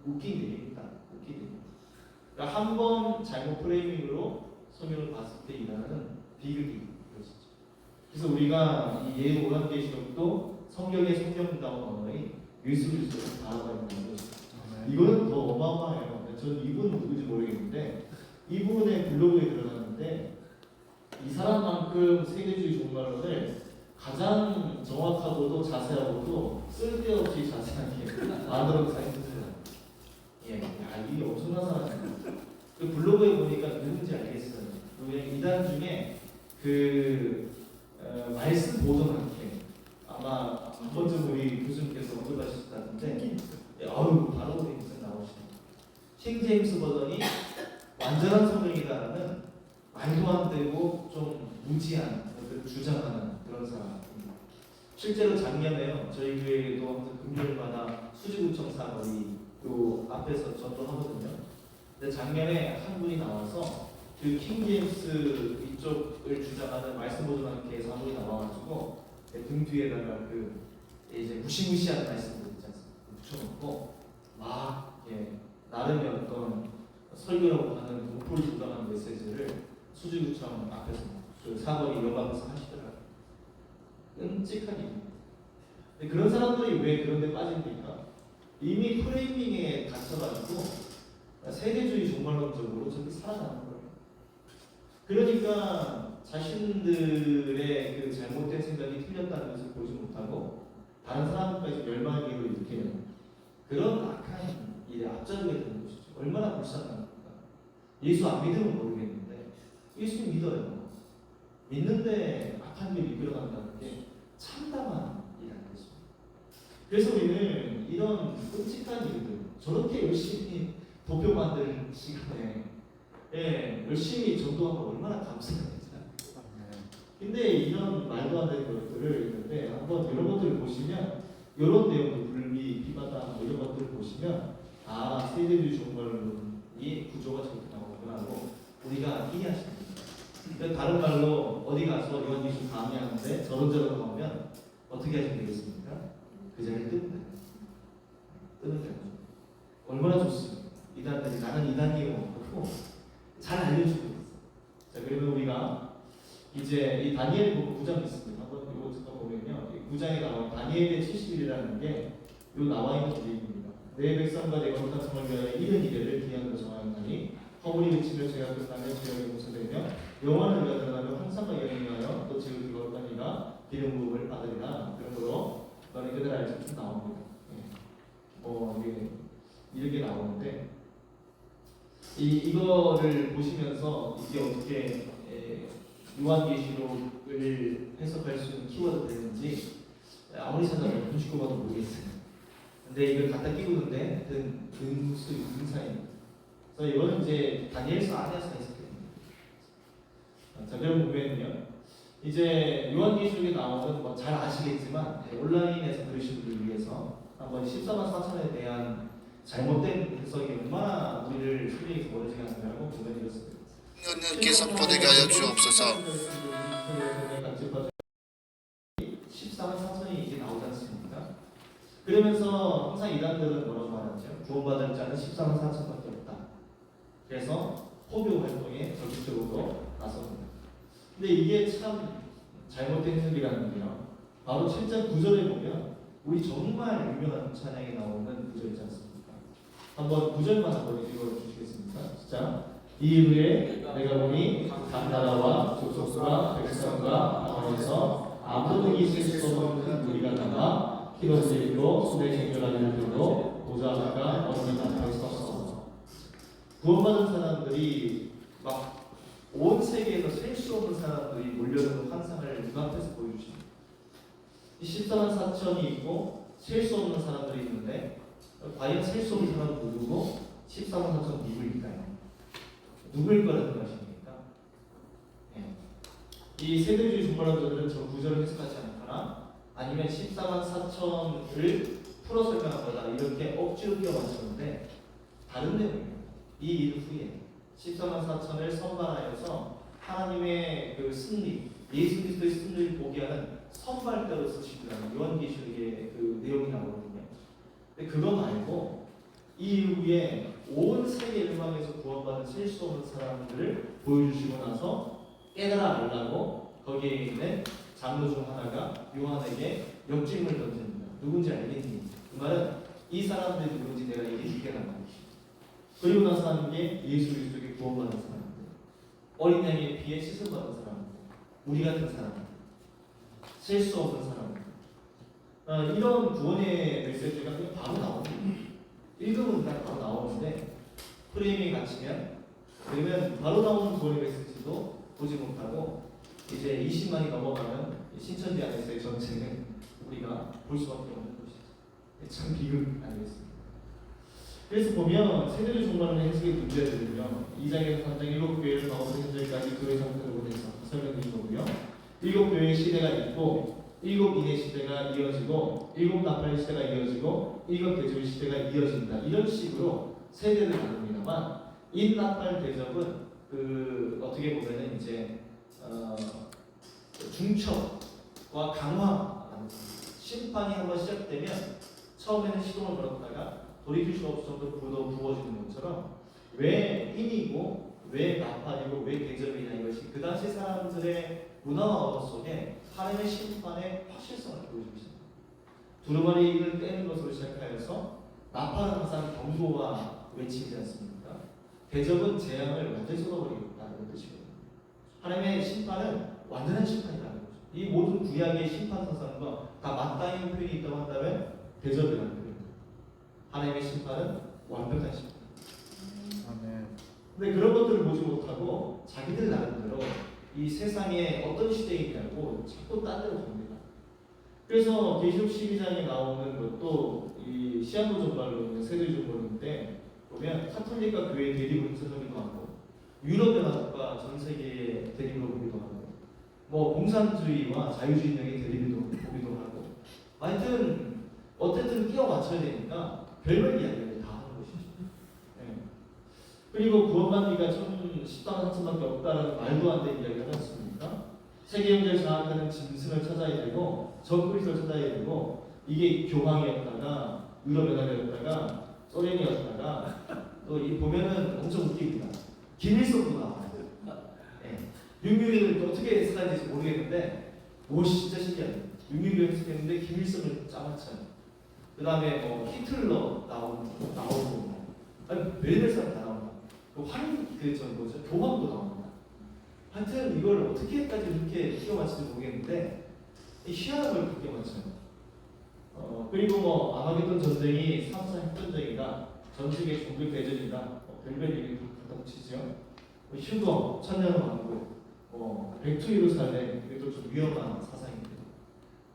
웃긴 일입니다. 웃긴 일. 그러니까 한 번 잘못 프레이밍으로 성경을 봤을 때 일어나는 비극이 이루어지죠. 그래서 우리가 이 예오한계시록도 성경의 성경다운 언어의 예수그리스도를 바라보는 거죠. 이거는 더 어마어마해요. 저는 이분은 누구지 모르겠는데 이분의 블로그에 들어갔는데 이 사람만큼 세계주의 종말론을 가장 정확하고도 자세하고도 쓸데없이 자세하게 만들어서 사용했어요. 예, 야, 이게 엄청난 사람이에요. 그 블로그에 보니까 누군지 알겠어요. 이단 중에 말씀 보존학회 아마 한 번쯤 우리 교수님께서 언급하셨다는데 바로 우리 교수님 나오시네요. 킹 제임스 버전이 완전한 성경이다라는 말도 안 되고 좀 무지한 것들을 주장하는 그런 사람입니다. 실제로 작년에요. 저희 교회도 항상 금요일마다 수지구청 사거리 요 앞에서 전도하거든요. 근데 작년에 한 분이 나와서 그 킹 제임스 이쪽을 주장하는 말씀 보존학회에서 한 분이 나와가지고 등 뒤에다가 이제 무시무시한 말씀들 있지 않습니까? 붙여놓고 막 나름의 어떤 설교라고 하는 공포를 주장하는 메시지를 수지구청 앞에서 그 사거리 옆앞에서 하시더라고요. 끔찍한 일입니다. 근데 그런 사람들이 왜 그런 데 빠집니까? 이미 프레이밍에 갇혀가지고 세계주의 종말론적으로 저렇게 살아가는 거예요. 그러니까 자신들의 그 잘못된 생각이 틀렸다는 것을 보지 못하고 다른 사람까지 멸망으로 일으키는 그런 악한 일에 앞장서게 되는 것이죠. 얼마나 불쌍합니까? 예수 안 믿으면 모르겠는데 예수 믿어요. 믿는데 악한 일을 이끌어간다는 게 참담한 일이 아니겠습니까? 그래서 우리는 이런 끔찍한 일들 저렇게 열심히 도표 만들 시간에 열심히 전도하면 얼마나 감사합니까? 근데 이런 말도 안 되는 것들을 있는데 한번 이런 것들을 보시면 이런 내용들 불미, 비마다 이런 것들을 보시면 세대주의 종말론이 구조가 저렇게 나오구나 하고 우리가 이해하십니다. 다른 말로 어디 가서 요한계시록 강의하는데 저런저런 나오면 어떻게 하시면 되겠습니까? 그 자리에 뜨는 거예요. 얼마나 좋습니까? 이단들이 나는 이단이에요 하고 잘 알려주고 있어요. 자, 그러면 우리가 이제 이 다니엘 9장 있습니다. 한번 이거 잠깐 보면요. 9장에 나온 다니엘의 70일이라는 게 요 나와 있는 내용입니다. 내 백성과 내 거룩한 성을 위하여 이른 이래를 기한으로 정하였나니 허물이 그치며 죄가 끝나며 죄악이 용서되며 영원한 의가 드러나며 환상과 예언을 위하여 또 지극히 거룩한 이가 기름 부음을 받으리라. 그러므로 너는 그들 알지 좀 나옵니다. 이렇게 나오는데 이거를 보시면서 이게 어떻게 요한계시록을 해석할 수 있는 키워드 되는지 아무리 찾아도 99번도 모르겠어요. 근데 이걸 갖다 끼우는데 근사입니다. 그래서 이거는 이제 다니엘서 안에서 해석됩니다. 자, 그럼 보면요. 이제 요한계시록에 나오는 잘 아시겠지만 온라인에서 들으신 분들 위해서 한번 14만 4천에 대한 잘못된 해석이 얼마나 우리를 소리에서 멀어지게 하느냐고 보내드렸습니다. 께서 보내게 하여 주옵소서. 14만 4천이 이제 나오지 않습니까? 그러면서 항상 이단들은 뭐라고 말하죠? 구원받을 자는 14만 4천밖에 없다. 그래서 포교 활동에 적극적으로 나섭니다. 근데 이게 참 잘못된 해석이라는 게요. 바로 7장 9절에 보면 우리 정말 유명한 찬양에 나오는 구절 있지 않습니까? 한번 9절만 한번 읽어주시겠습니까? 자, 이 후에 내가 보니 각 나라와 족속과 백성과 방언에서 아무도 이길 수 없는 큰 무리가 나가 키로스 입고 손에 쟁결한 일들로 보좌 앞과 어머니 앞에 섰어. 구원받은 사람들이 막 온 세계에서 셀 수 없는 사람들이 몰려드는 환상을 눈앞에서 보여주십니다. 14만 4천이 있고 셀 수 없는 사람들이 있는데 과연 셀 수 없는 사람은 누구고 14만 4천 누구일까요? 누구일 거라는 것입니까? 네. 이 세대주의 종말론자들은 저 구절을 해석하지 않거나 아니면 14만 4천을 풀어 설명한 거다 이렇게 억지로 끼워 맞췄는데 다른 내용입니다. 이 일 후에 14만 4천을 선발하여서 하나님의 그 승리, 예수 그리스도의 승리를 보게 하는 선발대로 쓰시더라는 요한계시록의 그 내용이 나오거든요. 근데 그거 말고 이 이후에 온 세계 열방에서 구원받은 셀 수 없는 사람들을 보여주시고 나서 깨달아 알라고 거기에 있는 장로 중 하나가 요한에게 역질문을 던집니다. 누군지 알겠니? 그 말은 이 사람들이 누군지 내가 얘기해 주겠다는 말이죠. 그리고 나서 하는 게 예수 그리스도에게 구원받은 사람들, 어린 양의 피에 씻음받은 사람들, 우리 같은 사람들, 셀 수 없는 사람들. 이런 구원의 메시지가 그냥 바로 나옵니다. 읽으면 그냥 바로 나오는데 프레임이 갇히면 그러면 바로 나오는 구원의 메시지도 보지 못하고 이제 20만이 넘어가면 신천지 안에서의 전체는 우리가 볼 수밖에 없는 것이죠. 참 비극 아니겠습니까? 그래서 보면 세대주의 종말론의 해석의 문제들은요 2장에서 3장 7교회를 가운데 현재까지 교회 상태로 대해서 설명드린 거고요. 7교회의 시대가 있고 7인의 시대가 이어지고 7나팔의 시대가 이어지고 7대접의 시대가 이어진다. 이런 식으로 세대를 나눕니다만 인나팔 대접은 그 어떻게 보면은 이제 중첩과 강화 심판이 한번 시작되면 처음에는 시동을 걸었다가 돌이킬 수 없을 정도로 부어지는 것처럼 왜 인이고 왜 나팔이고 왜 대접이냐 이것이 그 당시 사람들의 문화와 언어 속에 하나님의 심판의 확실성을 보여주고 있습니다. 두루마리를 떼는 것으로 시작하여서 나팔은 항상 경고와 외치지 않습니까? 대접은 재앙을 완전히 쏟아버리겠다는 뜻이거든요. 하나님의 심판은 완전한 심판이라는 거죠. 이 모든 구약의 심판 선상과 다 맞닿아 있는 표현이 있다고 한다면 대접이라는 표현입니다. 하나님의 심판은 완벽한 심판. 아멘. 근데 그런 것들을 보지 못하고 자기들 나름대로 이 세상에 어떤 시대이냐고 자꾸 딴 데로 갑니다. 그래서 계시록 12장에 나오는 것도 이 시한부 종말론, 세대주의 종말론인데 보면 카톨릭과 교회 대립을 형성하기도 하고 유럽연합과 전 세계의 대립으로 보기도 하고 뭐 공산주의와 자유주의적인 대립으로 보기도 하고 하여튼 어쨌든 끼워 맞춰야 되니까 별별 이야기를 다 하는 것이죠. 네. 그리고 구원받는 이가 14만 4천밖에 없다라는 말도 안 되는 이야기를 하지 않습니까? 세계 경제를 장악하는 짐승을 찾아야 되고 적그리스도를 찾아야 되고 이게 교황이었다가 유럽연합이었다가 소련이었다가 또 이 보면은 엄청 웃깁니다. 김일성도 나와요. 네. 윤미를 어떻게 해석하는지 모르겠는데 오 진짜 신기하네. 윤미를 해석했는데 김일성을 짜맞춰요. 그 다음에 뭐 히틀러 나오고 아니 별별 사람 다 나온다. 저 뭐죠? 교황도 나옵니다. 하여튼 이걸 어떻게까지 이렇게 끼워 맞추는지 모르겠는데 희한한 걸 끼워 맞춰요. 그리고 뭐 아마겟돈 전쟁이 3차 핵전쟁이다. 전 세계 종교 대전이다. 별별 얘기 갖다 붙이죠. 휴거, 천년왕국, 백투 예루살렘 이것도 좀 위험한 사상입니다.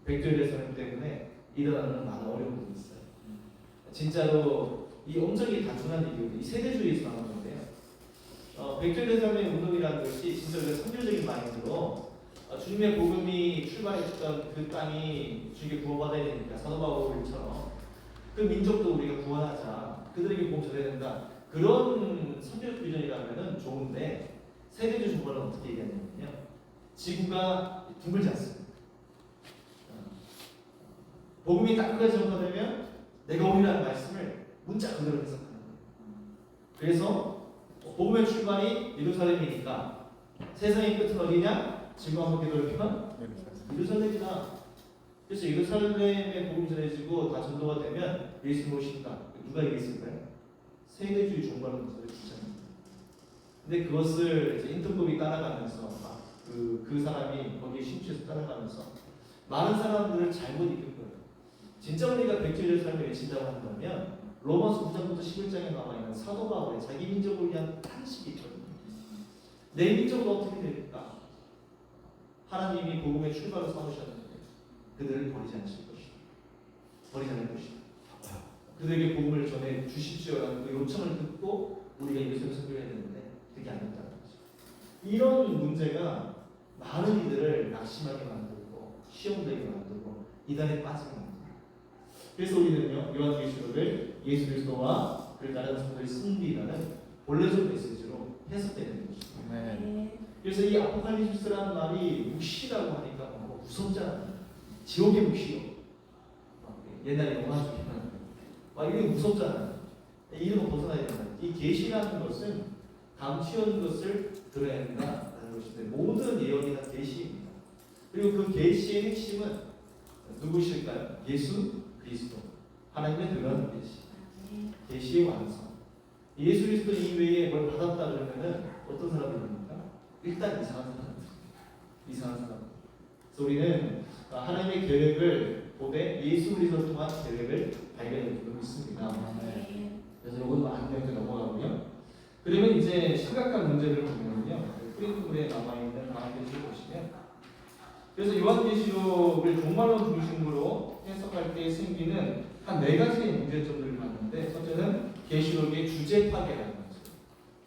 백투 예루살렘 때문에 일어나는 많은 어려움들이 있어요. 진짜로 이 엄청나게 단순한 얘기고 이 세대주의에서 나오는 건데요. 백투 예루살렘 운동이라는 것이 진짜 우리가 선교적인 마인드로 주님의 복음이 출발했던 그 땅이 주님께 구원받아야 되니까 사도 바울처럼 그 민족도 우리가 구원하자. 그들에게 복음 전해야 된다. 그런 선교적 비전이라면 좋은데 세대주의 종말은 어떻게 얘기하냐면요. 지구가 둥글지 않습니다. 복음이 땅끝까지 전파되면 내가 오리라는 말씀을 문자 그대로 해석하는 거예요. 그래서 복음의 출발이 예루살렘이니까 세상의 끝은 어디냐? 지구 한번 되돌리면 예루살렘이다. 그래서 예루살렘에 복음이 전해지고 다 전도가 되면 예수님 오신다. 누가 얘기했을까요? 세대주의 종말론자들의 주장입니다. 근데 그것을 이제 인터법이 따라가면서 그 사람이 거기에 심취해서 따라가면서 많은 사람들을 잘못 이끈 거예요. 진짜 우리가 백주의 삶을 외친다고 한다면 로마서 9장부터 11장에 나와 있는 사도 바울의 자기 민족을 위한 탄식이 있거든요. 내민족은 어떻게 될까? 하나님이 복음의 출발을 삼으셨는데 그들을 버리지 않으실 것이다. 버리지 않을 것이다. 그들에게 복음을 전해 주십시오라는 그 요청을 듣고 우리가 이것을 선교해야 되는데 그게 안 된다는 거죠. 이런 문제가 많은 이들을 낙심하게 만들고 시험되게 만들고 이단에 빠지게 만듭니다. 그래서 우리는요 요한계시록을 예수 그리스도와 그를 따르는 성도의 승리라는 본래적 메시지로 해석되는 것입니다. 아멘. 그래서 이 아포칼립스라는 말이 묵시라고 하니까 무섭잖아요. 지옥의 묵시요. 옛날에 영화 중에 이게 무섭잖아요. 이름을 벗어나야 된다. 이 계시라는 것은 감추어진 것을 드러야 된다라는 것인데 모든 예언이 다 계시입니다. 그리고 그 계시의 핵심은 누구실까요? 예수 그리스도. 하나님의 드러난 계시. 계시의 완성. 예수 그리스도 이외에 뭘 받았다 그러면은 어떤 사람들입니까? 일단 이상한 사람들. 이상한 사람. 그래서 우리는 하나님의 계획을 보되 예수 그리스도 통한 계획을 발견해주고 있습니다. 그래서 이건 안되게 넘어가고요. 그러면 이제 심각한 문제를 보면요. 프린트물에 남아있는 요한계시록 보시면 그래서 요한계시록을 종말론 중심으로 해석할 때 생기는 한 4가지의 문제점들을 봤는데 첫째는 계시록의 주제 파괴라는 거죠.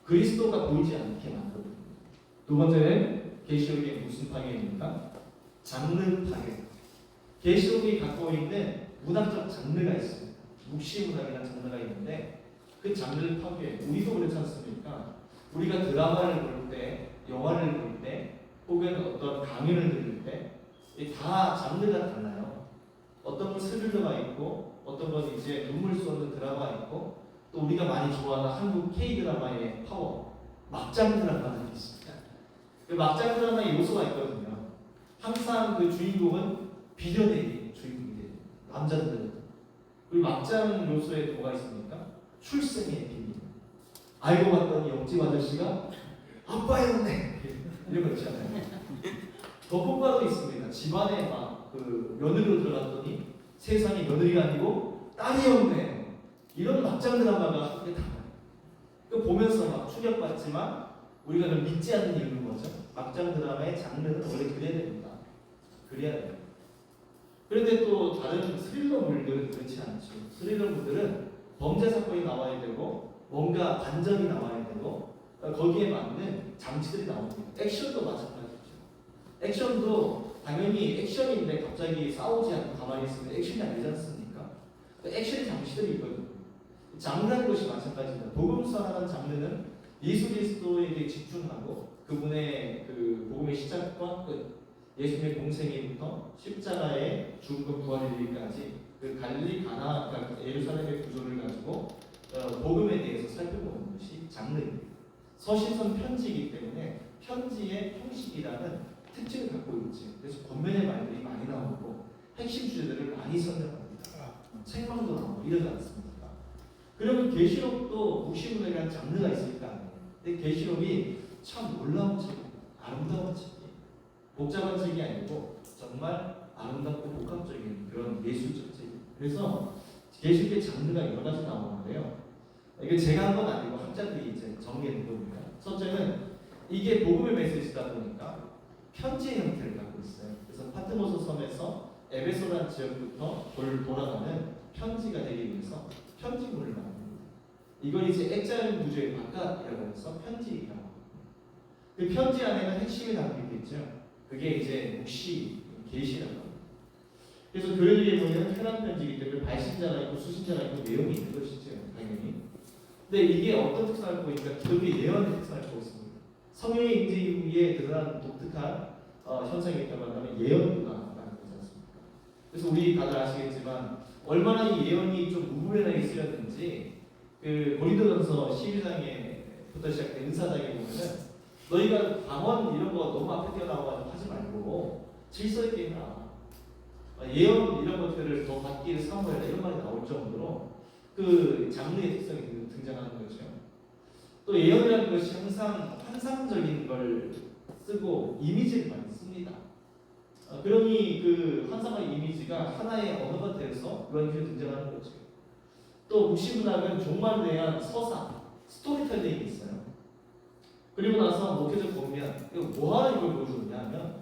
그리스도가 보이지 않게 만듭니다. 두 번째는 계시록의 무슨 파괴입니까? 장르 파괴. 계시록이 갖고 있는 문학적 장르가 있습니다. 묵시문학이라는 장르가 있는데 그 장르를 파괴해. 우리도 그렇지 않습니까? 우리가 드라마를 볼 때, 영화를 볼 때, 혹은 어떤 강연을 들을 때 다 장르가 달라요. 어떤 건 스릴러가 있고 어떤 건 이제 눈물 쏟는 드라마가 있고 또 우리가 많이 좋아하는 한국 K-드라마의 파워, 막장 드라마가 있습니다. 그 막장 드라마의 요소가 있거든요. 항상 그 주인공은 비련의 주인공이 남자들. 그리고 막장 요소에 뭐가 있습니까? 출생의 비밀. 알고 봤더니 옆집 아저씨가 아빠였네. 이런 거 있잖아요. 덕분과도 있습니다. 집안에 막 그 며느리로 들어갔더니 세상에 며느리가 아니고 딸이었네. 이런 막장 드라마가 한국에 나와요. 그 보면서 막 충격받지만 우리가 그걸 믿지 않는 이유는 뭐죠? 막장 드라마의 장르는 원래 그래야 됩니다. 그래야 돼요. 그런데 또 다른 스릴러물들은 그렇지 않죠. 스릴러물들은 범죄 사건이 나와야 되고 뭔가 반전이 나와야 되고 거기에 맞는 장치들이 나옵니다. 액션도 마찬가지죠. 액션도 당연히 액션인데 갑자기 싸우지 않고 가만히 있으면 액션이 아니지 않습니까? 액션 장치들이 있거든요. 장르라는 것이 마찬가지입니다. 복음서라는 장르는 예수 그리스도에게 집중하고 그분의 그 복음의 시작과 끝, 예수님의 공생애부터 십자가의 죽음과 부활에 이르기까지 그 갈릴리 가나 예루살렘의 구조를 가지고 복음에 대해서 살펴보는 것이 장르입니다. 서신선 편지이기 때문에 편지의 형식이라는 특징을 갖고 있지. 그래서 권면의 말들이 많이 나오고 핵심 주제들을 많이 설명합니다. 책망도 나오고 이러지 않습니까? 그러면 계시록도 묵시문학이라는 장르가 있을 거 아니에요. 근데 계시록이 참 놀라운 책입니다. 아름다운 책이에요. 복잡한 책이 아니고 정말 아름답고 복합적인 그런 예술적 책이에요. 그래서 계시록의 장르가 여러 가지 나오는데요. 이게 제가 한 건 아니고 학자들이 이제 정리해 둔 겁니다. 첫째는 이게 복음의 메시지다 보니까 편지의 형태를 갖고 있어요. 그래서 파트모스 섬에서 에베소라는 지역부터 돌아가는 편지가 되기 위해서 편지문을 만듭니다. 이걸 이제 액자형 구조의 바깥이라고 해서 편지라고 합니다. 그 편지 안에는 핵심이 담겨 있죠. 그게 이제 묵시, 계시라고 합니다. 그래서 교회에 보면 편한 편지이기 때문에 발신자가 있고 수신자가 있고 내용이 있는 것이죠. 당연히. 근데 이게 어떤 특성을 갖고 있는가? 기독교 예언의 특성을 갖고 있습니다. 성령의 임재 이후에 드러난 독특한 현상이 있다고 한다면 예언문화라는 거지 않습니까? 그래서 우리 다들 아시겠지만 얼마나 이 예언이 좀 무분별하게 쓰였는지 그 고린도전서 12장에부터 시작된 은사장에 보면은 너희가 방언 이런 거 너무 앞에 뛰어나와가지고 하지 말고 질서 있게 해라. 예언 이런 것들을 더 받기를 사모해라 이런 말이 나올 정도로 그 장르의 특성이 등장하는 거죠. 또 예언이라는 것이 항상 환상적인 걸 쓰고 이미지를 많이 씁니다. 그러니 그 환상의 이미지가 하나의 언어가 돼서 요한계시록에 등장하는 거죠. 또 묵시문학은 종말에 대한 서사, 스토리텔링이 있어요. 그리고 나서 목회적 권면, 이거 뭐하러 이걸 보여주느냐 하면,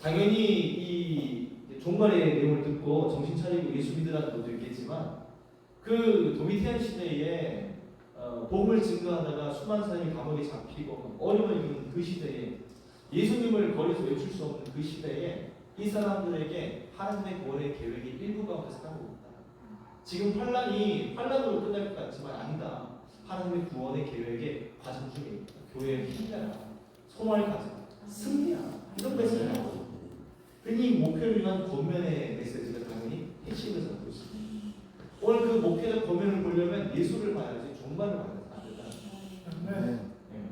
당연히 이 종말의 내용을 듣고 정신 차리고 예수 믿으라는 것도 있겠지만, 그 도미티안 시대에 복음을 증거하다가 수많은 사람이 감옥에 잡히고 어려움을 겪는 그 시대에 예수님을 거리에서 외출 수 없는 그 시대에 이 사람들에게 하나님의 구원의 계획이 일부 가운데 살아오고 있다. 지금 환란으로 끝날 것 같지만 아니다. 하나님의 구원의 계획의 과정 중에 있다. 교회의 힘내라, 소망을 가져, 승리하라, 이런 메시지를 하고 그러니 목표를 위한 권면의 메시지가 당연히 핵심을 잡고 있습니다. 오늘 그 목표적 권면을 보려면 예수를 봐야지 종말을 봐야 된다.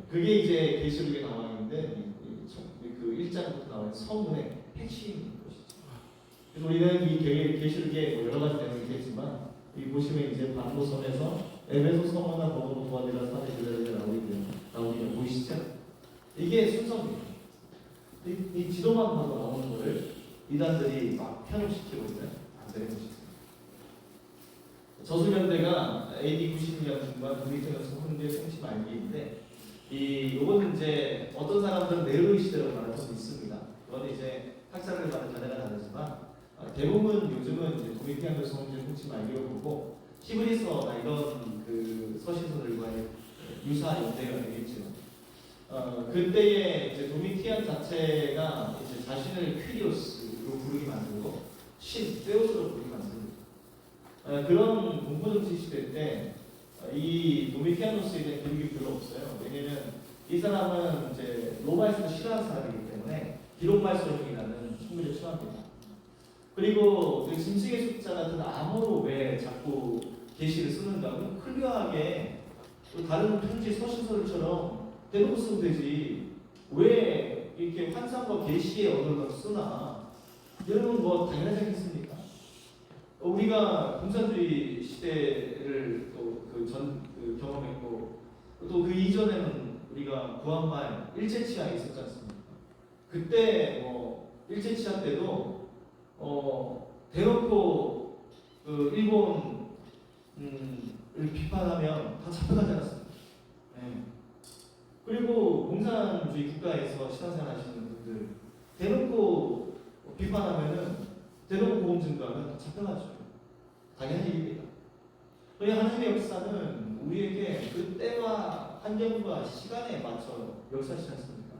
그게 이제 계시록에 나와 있는데 그 1장부터 나오는 서문의 핵심인 것이죠. 그래서 우리는 이 계시록에 여러 가지 내용이 있겠지만 이 보시면 이제 반모섬에서 에베소 성원과 버거로 도와드려 산에 그대로 나오기를 보이시죠? 이게 순서입니다. 이 지도만 봐도 나오는 거를 이단들이 막 편입시키고 있는 안 되는 것이죠. 저수련대가 AD 90년 중반 도미티안노스 혼대 생시 말기인데 요거는 이제 어떤 사람들은 네로 시대라고 말할 수 있습니다. 그건 이제 학자를 말하는 자네가 다르지만 대부분 요즘은 이제 도미티안노스 혼대 생시 말기로 보고 히브리서나 이런 그 서신서들과의 유사 연대가 되겠죠. 그때의 이제 도미티안 자체가 이제 자신을 퀴리오스로 부르게 만들고 세우스로 부르게 만듭니다. 그런 공포정치 시대 때 이 도미티아노스에 대한 기록이 별로 없어요. 왜냐면 이 사람은 이제 로마에서 싫어하는 사람이기 때문에 기록 말씀이라는 충분히 싫어합니다. 그리고 그 짐승의 숫자 같은 암호로 왜 자꾸 계시를 쓰는가 하면 클리어하게 다른 편지 서신서들처럼 대놓고 쓰면 되지 왜 이렇게 환상과 계시의 언어를 쓰나. 여러분 당연하지 않겠습니까? 우리가 공산주의 시대를 또 경험했고 또 그 이전에는 우리가 구한말 일제치하에 있었지 않습니까? 그때 일제치하 때도 대놓고 그 일본을 비판하면 다 잡혀가지 않았습니까? 네. 그리고 공산주의 국가에서 신앙생활 하시는 분들 대놓고 비판하면은 대놓고 보험 증거하면 다 잡혀가죠. 당연한 얘기입니다. 하나님의 역사는 우리에게 그 때와 환경과 시간에 맞춰 역사하시지 않습니까?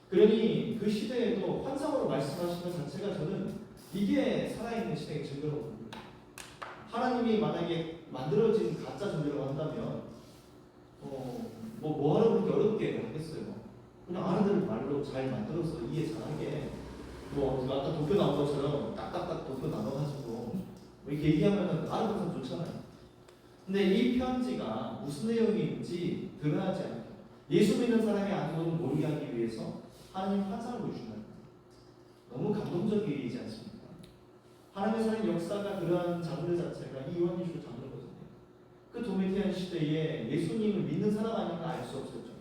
그러니 그 시대에도 환상으로 말씀하시는 자체가 저는 이게 살아있는 시대의 증거라고 봅니다. 하나님이 만약에 만들어진 가짜 존재라고 한다면 뭐하러 그렇게 어렵게 하겠어요. 그냥 아는 말로 잘 만들어서 이해 잘하게 아까 도표 나온 것처럼 딱딱딱 도표 나눠가지고 이렇게 얘기하면은 알아보면 좋잖아요. 근데 이 편지가 무슨 내용인지 드러나지 않게 예수 믿는 사람이 아무것도 모르게 하기 위해서 하나님 환상을 보여준다. 너무 감동적이지 않습니까? 하나님의 사랑 역사가 그러한 장르 자체가 이완이슈로 장르거든요. 그 도미티안 시대에 예수님을 믿는 사람 아니면 알 수 없었죠.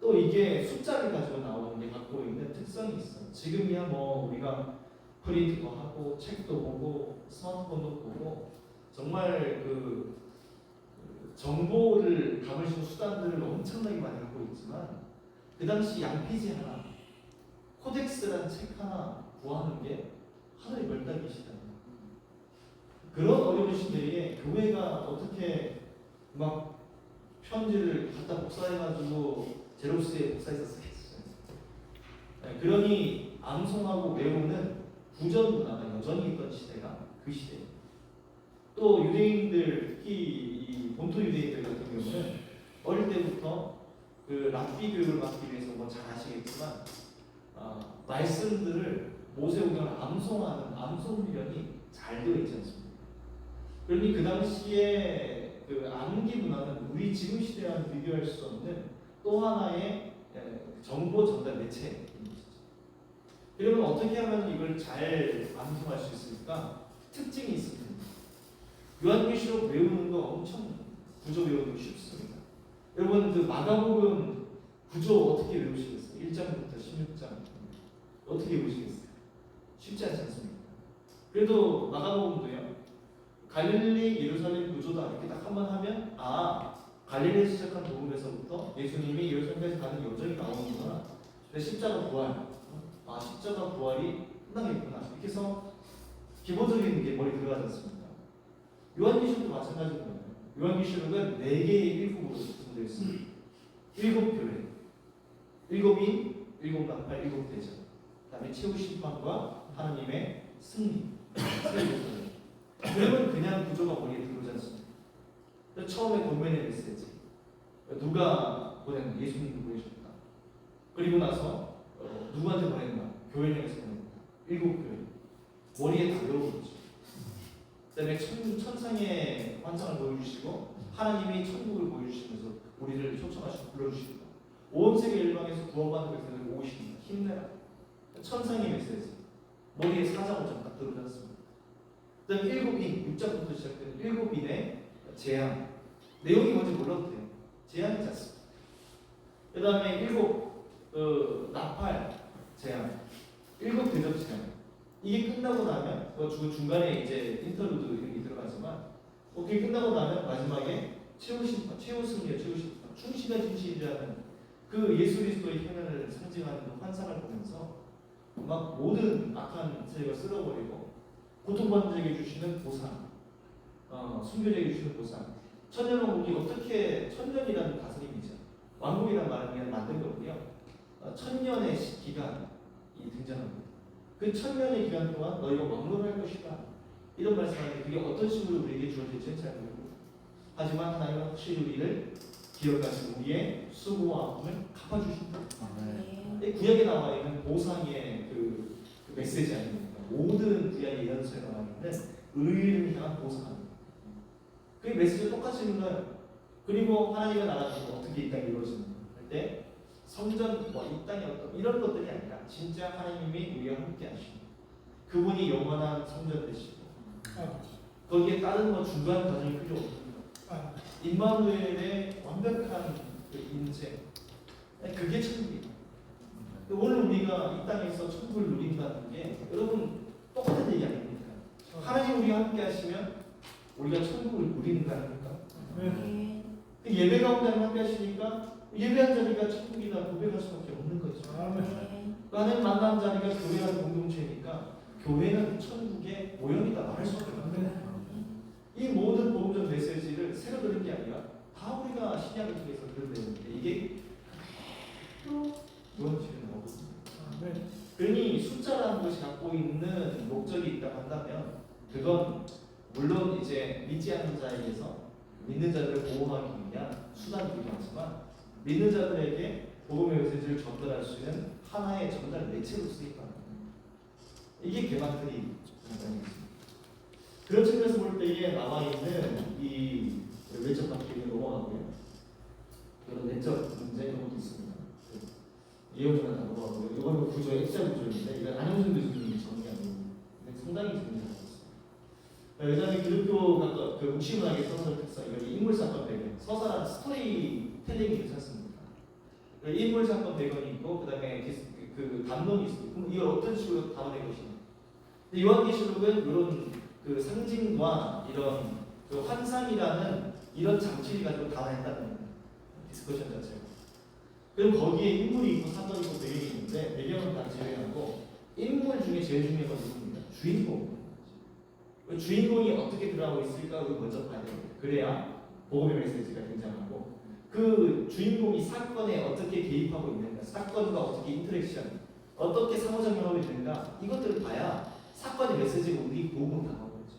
또 이게 숫자를 가지고 나오는 게 갖고 있는 특성이 있어요. 지금이야 우리가 프린트도 하고 책도 보고 스마트폰도 보고 정말 그 정보를 담을 수 있는 수단들을 엄청나게 많이 갖고 있지만 그 당시 양피지 하나, 코덱스라는 책 하나 구하는 게 하늘의 별따기시다. 그런 어려운 시대에 교회가 어떻게 막 편지를 갖다 복사해가지고 제로스에 복사해서 쓰겠어요. 그러니 암송하고 외우는 구전 문화가 여전히 있던 시대가 그 시대예요. 또 유대인들, 특히 이 본토 유대인들 같은 경우는 어릴 때부터 그 랍비 교육을 받기 위해서 잘 아시겠지만 말씀들을 모세오경을 암송하는 암송 훈련이 잘 되어 있지 않습니까? 그러니 그 당시에 그 암기 문화는 우리 지금 시대와는 비교할 수 없는 또 하나의 정보 전달 매체인 것이죠. 그러면 어떻게 하면 이걸 잘 암송할 수 있을까? 특징이 있습니다. 요한계시록 외우는 거 엄청 구조 외우는 거 쉽습니다. 여러분 그 마가복음 구조 어떻게 외우시겠어요? 1장부터 16장 어떻게 외우시겠어요? 쉽지 않지 않습니까? 그래도 마가복음도요. 갈릴리 예루살렘 구조다 이렇게 딱 한번 하면 갈릴리에서 시작한 복음에서부터 예수님이 예루살렘까지 가는 여정이 나오는구나. 근데 십자가 부활, 십자가 부활이 끝나겠구나. 이렇게 해서 기본적인 게 머리 들어가지 않습니까? 요한계시록도 마찬가지인 거예요. 요한계시록은 4개의 1국으로 구성되어 있습니다. 7교회, 7인, 7나팔, 7대장, 그 다음에 최후 심판과 하나님의 승리. 그러면 그냥 구조가 머리에 들어오지 않습니다. 처음에 본면의 메시지, 누가 보냈나? 예수님이 보내셨다. 그리고 나서 누구한테 보냈나? 교회를 향해서 보냈다. 7교회. 머리에 다 외워버리죠. 그 다음에 천상의 환상을 보여주시고 하나님이 천국을 보여주시면서 우리를 초청하시고 불러주십니다. 온 세계 열방에서 구원받는 백성들 오십니다. 힘내라. 천상의 메시지. 머리에 사자고장 딱 들어오지 않습니다. 그 다음에 7인, 6장부터 시작되는 7인의 재앙. 내용이 뭔지 몰라도 돼요. 재앙이지 않습니다. 그 다음에 7 나팔 재앙, 7 대접 재앙. 이게 끝나고 나면 중간에 이제 인터루드 이런 게 들어가지만 그게 끝나고 나면 마지막에 최후 심판, 최후 승리의 최후 심판, 충신의 진실이라는 그 예수 그리스도의 현현을 상징하는 그 환상을 보면서 막 모든 악한 세력을 쓸어버리고 고통받는 자에게 주시는 보상, 순교자에게 주시는 보상. 천년왕국이 어떻게 천년이라는 다스림이죠. 왕국이라는 말은 그냥 만든 거고요. 천년의 기간이 등장합니다. 그 천년의 기간 동안 너희가 왕노를 할 것이다. 이런 말씀하는데 그게 어떤 식으로 우리에게 주어질지는 잘 모르고 하지만 하나님은 확실히 우리를 기억하시고 우리의 수고와 아픔을 갚아주신다. 아멘. 구약에 나와 있는 보상의 그 메시지 아닙니까? 모든 구약의 예언서에 나와 있는 의인을 향한 보상입니다. 그 메시지가 똑같이 있는 거예요. 그리고 하나님의 나라가 어떻게 이 땅에 이루어지는가 할 때 성전, 이 땅의 어떤 이런 것들이 아니라 진짜 하나님이 우리와 함께 하시고 그분이 영원한 성전 되시고 거기에 다른 중간 과정이 필요 없습니다. 임마누엘의 완벽한 그 인재, 그게 천국이에요. 오늘 우리가 이 땅에서 천국을 누린다는 게 여러분 똑같은 얘기 아닙니까? 하나님 우리와 함께 하시면 우리가 천국을 누리는 거 아닙니까? 예배 가운데 함께 하시니까 예배한 자리가 천국이다 고백할 수밖에 없는 거죠. 하나님 만난 자리가 교회라는 공동체니까 교회는 천국의 모형이다 말할 수밖에 없는 거예요. 이 모든 복음적 메시지를 새로 들은 게 아니라 다 우리가 신약을 통해서 들은 내용인데 이게 요한계시록에 나오거든요. 그러니 숫자라는 것이 갖고 있는 목적이 있다 한다면 그건 물론 이제 믿지 않는 자에게서 믿는 자들을 보호하기 위한 수단이기도 하지만 믿는 자들에게 복음의 메시지를 전달할 수 있는 하나의 전달 매체로 쓰인다는 거예요. 이게 개마트리 전달입니다. 그런 측면에서 볼 때에 나와 있는 이 외적 방식에 넘어가고요. 그런 내적 문제 이런 것도 있습니다. 예언자가 넘어가고요. 이거는 구조의 액자 구조인데 이건 안영준 교수님이 정리한 부분인데 상당히 재미있는 것 같습니다. 그다음에 기독교가 그 묵시문학의 서술 특성, 이걸 인물 사건 배경, 서사란 스토리 텔링이 괜찮습니다. 인물 사건 배경이 있고 그다음에 그 담론이 있습니다. 그럼 이걸 어떤 식으로 담아낼 것이냐? 요한계시록은 이런 그 상징과 이런 그 환상이라는 이런 장치를 가지고 담아낸다는 거예요. 디스커션 자체가. 그럼 거기에 인물이 있고 사건이 있고 배경이 있는데 배경은 다 제외하고 인물 중에 제일 중요한 건 누굽니까? 주인공. 주인공이 어떻게 들어가고 있을까 를 먼저 봐야 됩니다. 그래야 복음의 메시지가 등장하고 그 주인공이 사건에 어떻게 개입하고 있는가, 사건과 어떻게 인터랙션, 어떻게 상호작용하고 있는가 이것들을 봐야 사건의 메시지가 우리 복음으로 다가오는 거죠.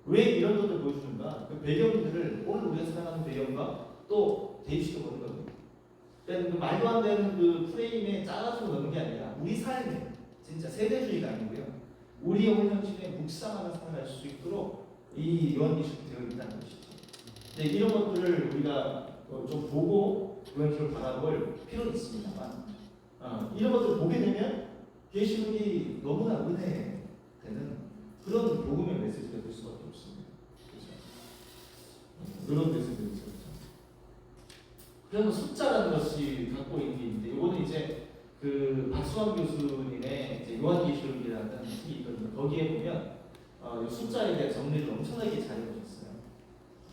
왜 이런 것들을 보여주는가? 그 배경들을 오늘 우리가 생각하는 배경과 또 대입시켜 보는 거거든요. 그러니까 그 말도 안 되는 그 프레임에 짜가지고 넣는 게 아니라 우리 삶에 진짜 세대주의가 아니고요. 우리의 오늘 현실에 묵상하는 삶을 할 수 있도록 이 요한계시록이 되어 있다는 것이죠. 네, 이런 것들을 우리가 좀 보고 요한계시록을 바라볼 필요는 있습니다만 이런 것들을 보게 되면 계시록이 너무나 은혜되는 그런 복음의 메시지가 될 수밖에 없습니다. 그렇죠? 그런 메시지가 있죠. 그래서 숫자라는 것이 갖고 있는 게 있는데 이거는 이제 그 박수환 교수님의 이제 요한계시록이라는 책이 있거든요. 거기에 보면 숫자에 대한 정리를 엄청나게 잘 해주셨어요.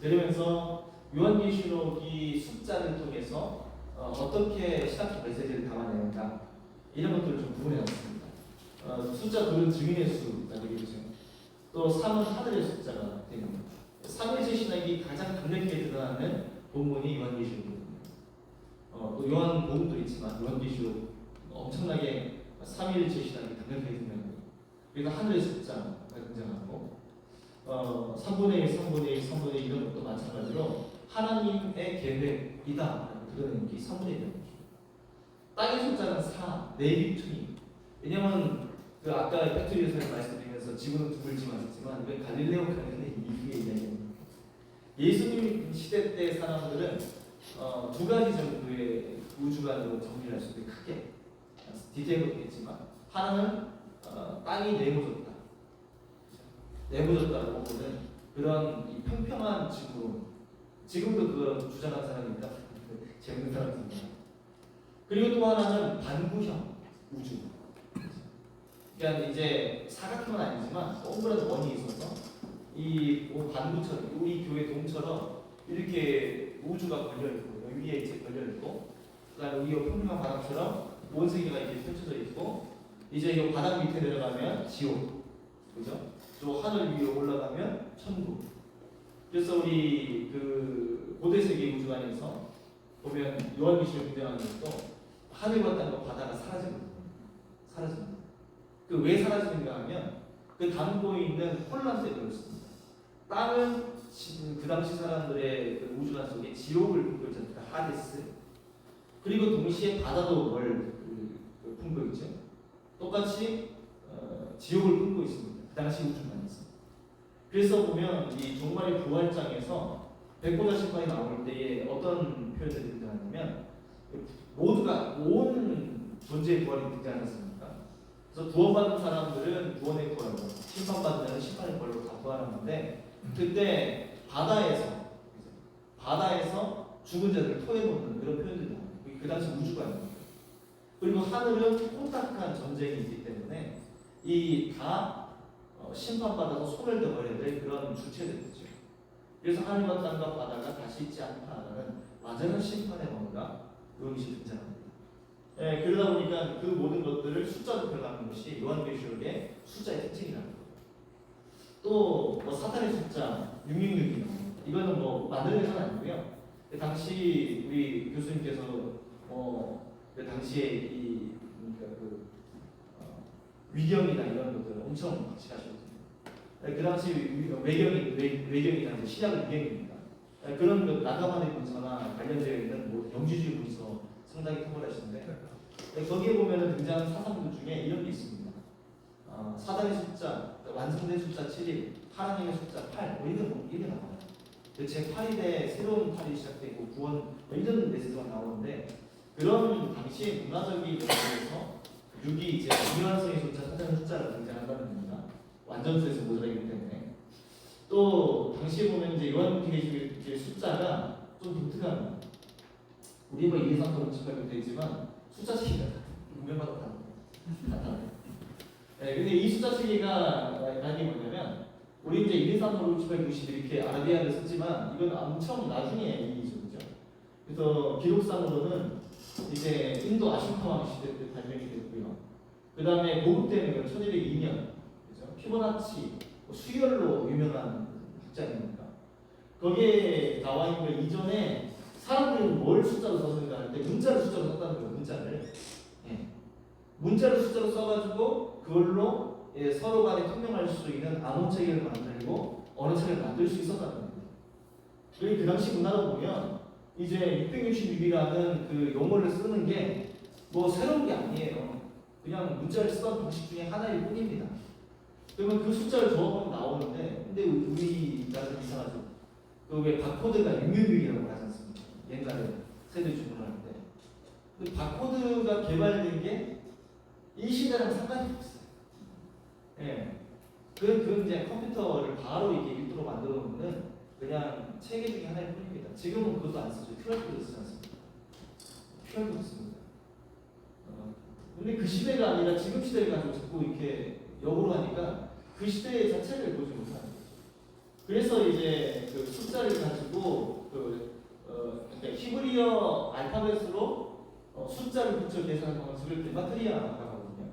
그러면서 요한계시록이 숫자를 통해서 어떻게 신학적 메시지를 담아내는가 이런 것들을 좀 구분해봤습니다. 숫자 2는 증인의 수가 되겠죠. 또 3은 하늘의 숫자가 됩니다. 3일체 신학이 가장 강력하게 드러나는 본문이 요한계시록입니다. 또 요한복음도 있지만 요한계시록 엄청나게 3일체 신학이 강력하게 드러납니다. 그래서 하늘의 숫자가 등장하고 3분의 1, 3분의 1, 3분의 1 이런 것도 마찬가지로 하나님의 계획이다 드러내는 게 3분의 1입니다. 땅의 숫자는 4, 네기투니. 왜냐면 그 아까 페트리에서 말씀드리면서 지구는 둥글지만 했지만 이건 갈릴레오 가는데 이게 이야기입니다. 예수님 시대 때 사람들은 두 가지 정도의 우주관으로 정리할 수도 있고 크게 디테일도 있겠지만 하나는 땅이 내모졌다. 내모졌다고 보는 그런 이 평평한 지구로 지금도 그런 주장한 사람입니다. 재밌는 사람입니다. 그리고 또 하나는 반구형 우주. 그러니까 이제 사각형은 아니지만 동그란 원이 있어서 이 반구처럼 우리 교회 동처럼 이렇게 우주가 걸려 있고 위에 이제 걸려 있고 그다음에 이 평평한 바닥처럼 온 세계가 이렇게 펼쳐져 있고 이제 이 바닥 밑에 내려가면 지옥, 그죠? 또 하늘 위로 올라가면 천국. 그래서 우리 그 고대 세계 우주관에서 보면 요한계시록 등장하는 것도 하늘과 땅과 바다가 사라집니다. 사라집니다. 그 왜 사라지는가 하면 그 담고 있는 혼란 때문에 그렇습니다. 땅은 그 당시 사람들의 그 우주관 속에 지옥을 품고 있잖아요. 하데스. 그리고 동시에 바다도 뭘 품고 있죠. 똑같이 지옥을 품고 있습니다. 그 당시 우주관에서. 그래서 보면 이 종말의 부활장에서 백보자 심판이 나올 때에 어떤 표현들이 등장하냐면 모두가 온 존재의 부활이 등장하지 않습니까? 그래서 구원받은 사람들은 구원의 부활로, 심판받은 자는 심판의 부활로 다 부활하는데 그때 바다에서 죽은 자들을 토해놓는 그런 표현들이 나옵니다. 그 당시 우주관입니다. 그리고 하늘은 혼탁한 전쟁이 있기 때문에 이 다 심판받아서 손을 대버려야 될 그런 주체들이죠. 그래서 하늘과 땅과 바다가 다시 있지 않다라는 완전한 심판의 뭔가 그런 것이 등장합니다. 예, 그러다 보니까 그 모든 것들을 숫자로 표현하는 것이 요한계시록의 숫자의 특징이라는 거예요. 또 사탄의 숫자 666이요. 이거는 뭐 만드는 건 아니고요. 그 당시 우리 교수님께서 그 당시에 이 그러니까 위경이나 이런 것들을 엄청 확실하셨거든요. 그 당시 외경이나 신약의 위경입니다. 그런 그 나가만의 문서나 관련되어 있는 뭐 영지주의 문서 상당히 탁월하시는데 거기에 보면 등장하는 사상들 중에 이런 게 있습니다. 사단의 숫자, 완성된 숫자 7일, 하나님의 숫자 8, 이게 나와요. 제8일에 새로운 8이 시작되고 구원 이런 메시지가 나오는데 그런 당시의 문화적인 면에서 6이 이제 불완성의 숫자, 사단의 숫자가 등장한다는 겁니다. 완전수에서 모자라기 때문에 또 당시에 보면 이제 요한계시록의 숫자가 좀 독특합니다. 우리 뭐 1, 2, 3, 4, 5, 6, 7, 8 되어 있지만 숫자 체계가 분명마다 다르다. 네, 근데 이 숫자 체계가 뭐냐면 우리 이제 1, 2, 3, 4, 5, 6, 7, 8, 90 이렇게 아라비아를 쓰지만 이건 엄청 나중에 일이죠, 그죠? 그래서 기록상으로는 이제 인도 아슈카왕 시대 때 발명이 됐고요. 그 다음에 고급되는 건 1202년, 그죠? 피보나치 수열로 유명한 학자입니다. 거기에 나와 있는 거 이전에 사람들이 뭘 숫자로 썼는가 할 때 문자를 숫자로 썼다는 거예요. 문자를. 예. 문자를 숫자로 써가지고 그걸로 서로 간에 통용할 수 있는 암호 체계를 만들고 언어 체계를 만들 수 있었다는 거예요. 그리고 그 당시 문화로 보면 이제 666이라는 그 용어를 쓰는 게 뭐 새로운 게 아니에요. 그냥 문자를 쓰던 방식 중에 하나일 뿐입니다. 그러면 그 숫자를 조합하면 나오는데 근데 우리나라는 이상하죠. 그 왜 바코드가 666이라고 하지 않습니까? 옛날에 세대 주문을 할 때. 그 바코드가 개발된 게 이 시대랑 상관이 없어요. 예. 그 이제 컴퓨터를 바로 이렇게 읽도록 만들어 놓는 그냥 체계 중에 하나일 뿐입니다. 지금은 그것도 안 쓰죠. QR코드 쓰지 않습니까? QR코드 씁니다. 근데 그 시대가 아니라 지금 시대를 가지고 자꾸 이렇게 역으로 하니까 그 시대 자체를 보지 못하는 거죠. 그래서 이제 그 숫자를 가지고 그러니까 히브리어 알파벳으로 숫자를 붙여 계산하는 방식을 게마트리아라고 하거든요.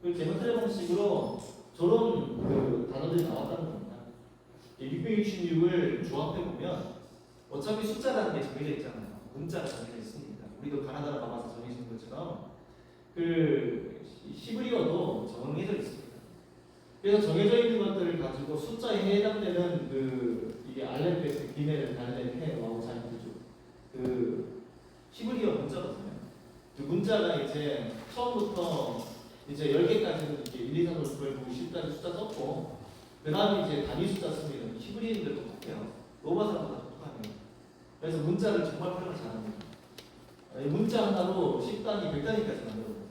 그 게마트리아 방식으로 저런 단어들이 나왔다는 겁니다. 666을 조합해 보면 어차피 숫자라는 게 정해져 있잖아요. 문자가 정해져 있습니다. 우리도 가나다라 가봐서 정해진 것처럼 그 히브리어도 정해져 있습니다. 그래서 정해져 있는 것들을 가지고 숫자에 해당되는 이게 알렙벳, 기메르, 달렙, 해, 와우, 자이트죠. 히브리어 문자거든요. 그 문자가 이제 처음부터 이제 10개까지는 이렇게 1, 2, 3, 4, 5, 6, 7, 8, 9, 10까지 숫자 썼고 그 다음에 이제 단위 숫자 씁니다. 히브리인들 똑같아요. 로마 사람보다 똑똑하네요. 그래서 문자를 정말 활용을 잘합니다. 문자 하나로 10단위, 100단위까지 만들어요.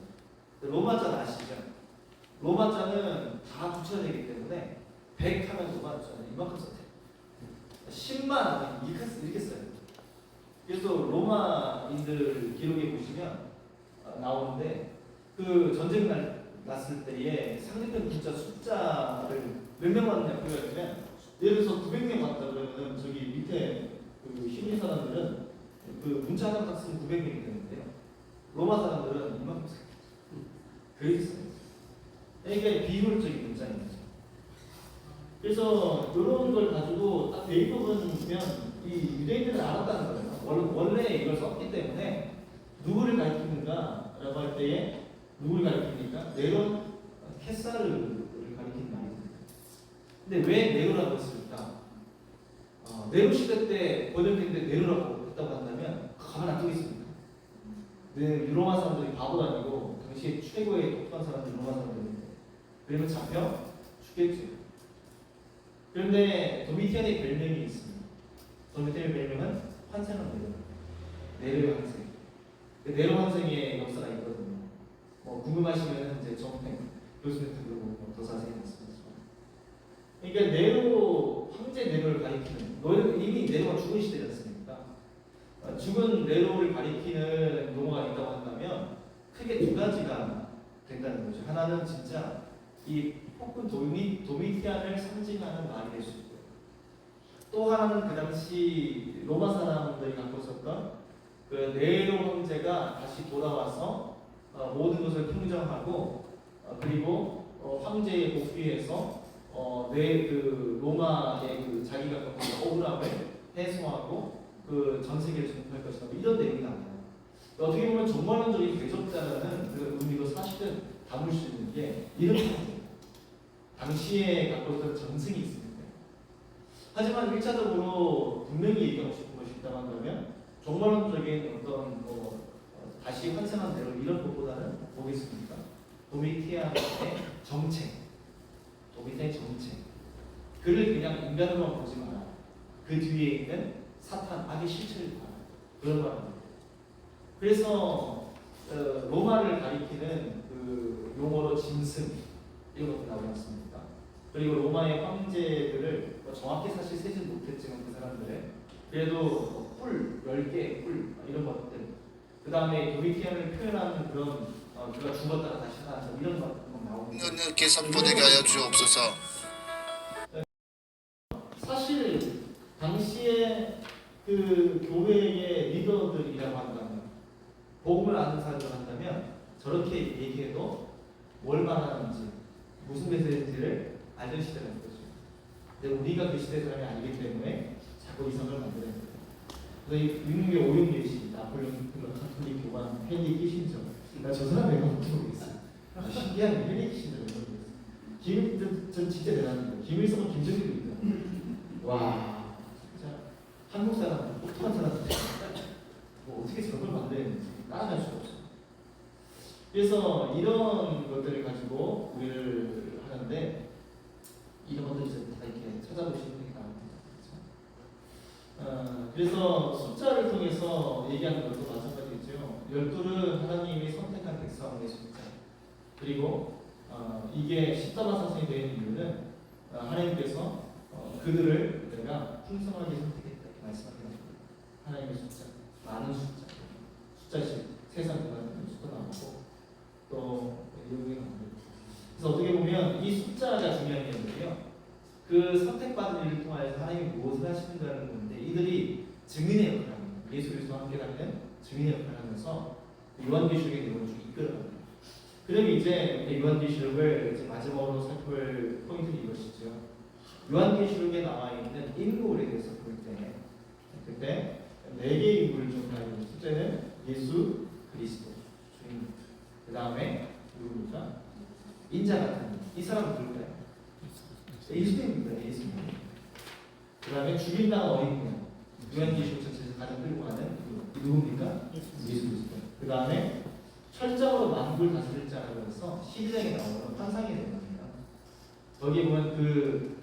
로마자는 아시죠? 로마자는 다 붙여야 되기 때문에 100 하면 로마자는 이만큼 써요. 10만 하면 이렇게 써요. 그래서 로마인들 기록에 보시면 나오는데 그 전쟁 났을 때에 상대편 군자 숫자를 몇 명 왔냐 그러면 예를 들어서 900명 왔다 그러면 저기 밑에 그 히브리 사람들은 그 문자 하나 딱 쓰면 900명이 되는데요. 로마 사람들은 이만큼 써요. 그렇게 써요. 이게 비효율적인 문자입니다. 그래서 이런 걸 가지고 딱 대입법은 보면 이 유대인들은 알았다는 거예요. 원래 이걸 썼기 때문에 누구를 가리키는가라고 할 때에 누구를 가리킵니까? 네론 케사르를 가리키는 말입니다. 근데 왜 네로라고 했을까? 네로 시대 때 번역했는데 네로라고 했다고 한다면 가만 안 두겠습니다. 로마 사람들이 바보도 아니고 당시에 최고의 똑똑한 사람들이 로마 사람들인데 그러면 잡혀 죽겠죠. 그런데 도미티안의 별명이 있습니다. 도미티안의 별명은 환생한 네로의 환생. 네로 환생의 역사가 있거든요. 궁금하시면 이제 정팽 교수님한테 물어보면 더 자세히 말씀하시죠. 그러니까 네로 황제 네로를 가리키는 이미 네로가 죽은 시대지 않습니까? 죽은 네로를 가리키는 용어가 있다고 한다면 크게 두 가지가 된다는 거죠. 하나는 진짜 이 폭군 도미티안을 상징하는 말이 될 수 있고요. 또 하나는 그 당시 로마 사람들이 갖고 있었던 그 네로 황제가 다시 돌아와서 모든 것을 평정하고 그리고 황제에 복귀해서 그 로마의 그 자기가 갖고 있는 억울함을 해소하고 그 전 세계를 정복할 것이다. 이런 내용이 나와요. 어떻게 보면 정말론적인 대적자라는 그 의미로 사실은 담을 수 있는 게 이런 상황입니다. 당시에 갖고 있던 정승이 있습니다. 하지만 1차적으로 분명히 얘기하고 싶은 것이 있다고 한다면 정말론적인 어떤 다시 환생한 대로 이런 것보다는 뭐겠습니까? 도미티안의 정책, 도미티안의 정책. 그를 그냥 인간으로만 보지 마라. 그 뒤에 있는 사탄, 악의 실체를 봐라. 그런 말입니다. 그래서 로마를 가리키는 그 용어로 짐승 이런 것도 나오지 않습니까? 그리고 로마의 황제들을 정확히 사실 세진 못했지만 그 사람들의 그래도 뿔, 10개 뿔 이런 것들 그 다음에 도미티안을 표현하는 그런 그가 죽었다가 다시 살아나서 이런 것 나옵니다. 하느님께서 보내게 하여 주옵소서. 사실 당시에 그 교회의 리더들이라고 한다면 복음을 아는 사람을 한다면 저렇게 얘기해도 뭘 말하는지 무슨 메시지를 알던 시대라는 거죠. 근데 우리가 그 시대 사람이 아니기 때문에 자꾸 이상을 만들어야 돼요. 그래서 이 유명의 오용예시, 나폴레옹 카톨릭 교관 헨리 키신저, 저 사람 내가 어떻게 모르겠어요. 신기한 헨리 키신저 전 진짜 대단합니다. 김일성은 김정일도 있다. 와, 진짜 한국 사람, 똑똑한 사람들 어떻게 저런 걸 만들었는지 따라갈 수가 없어요. 그래서 이런 것들을 가지고 우리를 하는데 이런 것들을 다 이렇게 찾아보시는 게 나옵니다. 그래서 숫자를 통해서 얘기하는 것도 마찬가지겠죠. 12는 하나님이 선택한 백성의 숫자. 그리고 이게 십자가 사성이 되는 이유는 하나님께서 그들을 내가 풍성하게 선택했다 이렇게 말씀하셨습니다. 하나님의 숫자, 많은 숫자, 숫자식 세상 동안 숫자 나오고 또 여기 나오고. 그래서 어떻게 보면 이 숫자가 중요한 게 뭐예요? 그 선택받은 일을 통하여서 하나님이 무엇을 하시는가는 건데 이들이 증인의 역할을 합니다. 예수 그리스도와 함께 다니는 증인의 역할을 하면서 요한계시록의 내용을 쭉 이끌어갑니다. 그럼 이제 요한계시록을 이제 마지막으로 살펴볼 포인트는 이것이죠. 요한계시록에 나와 있는 인물에 대해서 볼 때, 그때 네 개의 인물을 좀 봐야 됩니다. 첫째는 예수 그리스도 주님. 그 다음에 누굽니까? 인자 같은 이 사람은 누굴까요? 예수님입니다. 예수님. 그 다음에 죽인다는 어린이. 요한계시록 전체에서 가장 끌고 가는 누굽니까? 예수 그리스도. 그 다음에 철저로 만국을 다스릴 자라고 해서 12장에 나오는 환상이 되는 겁니다. 거기에 보면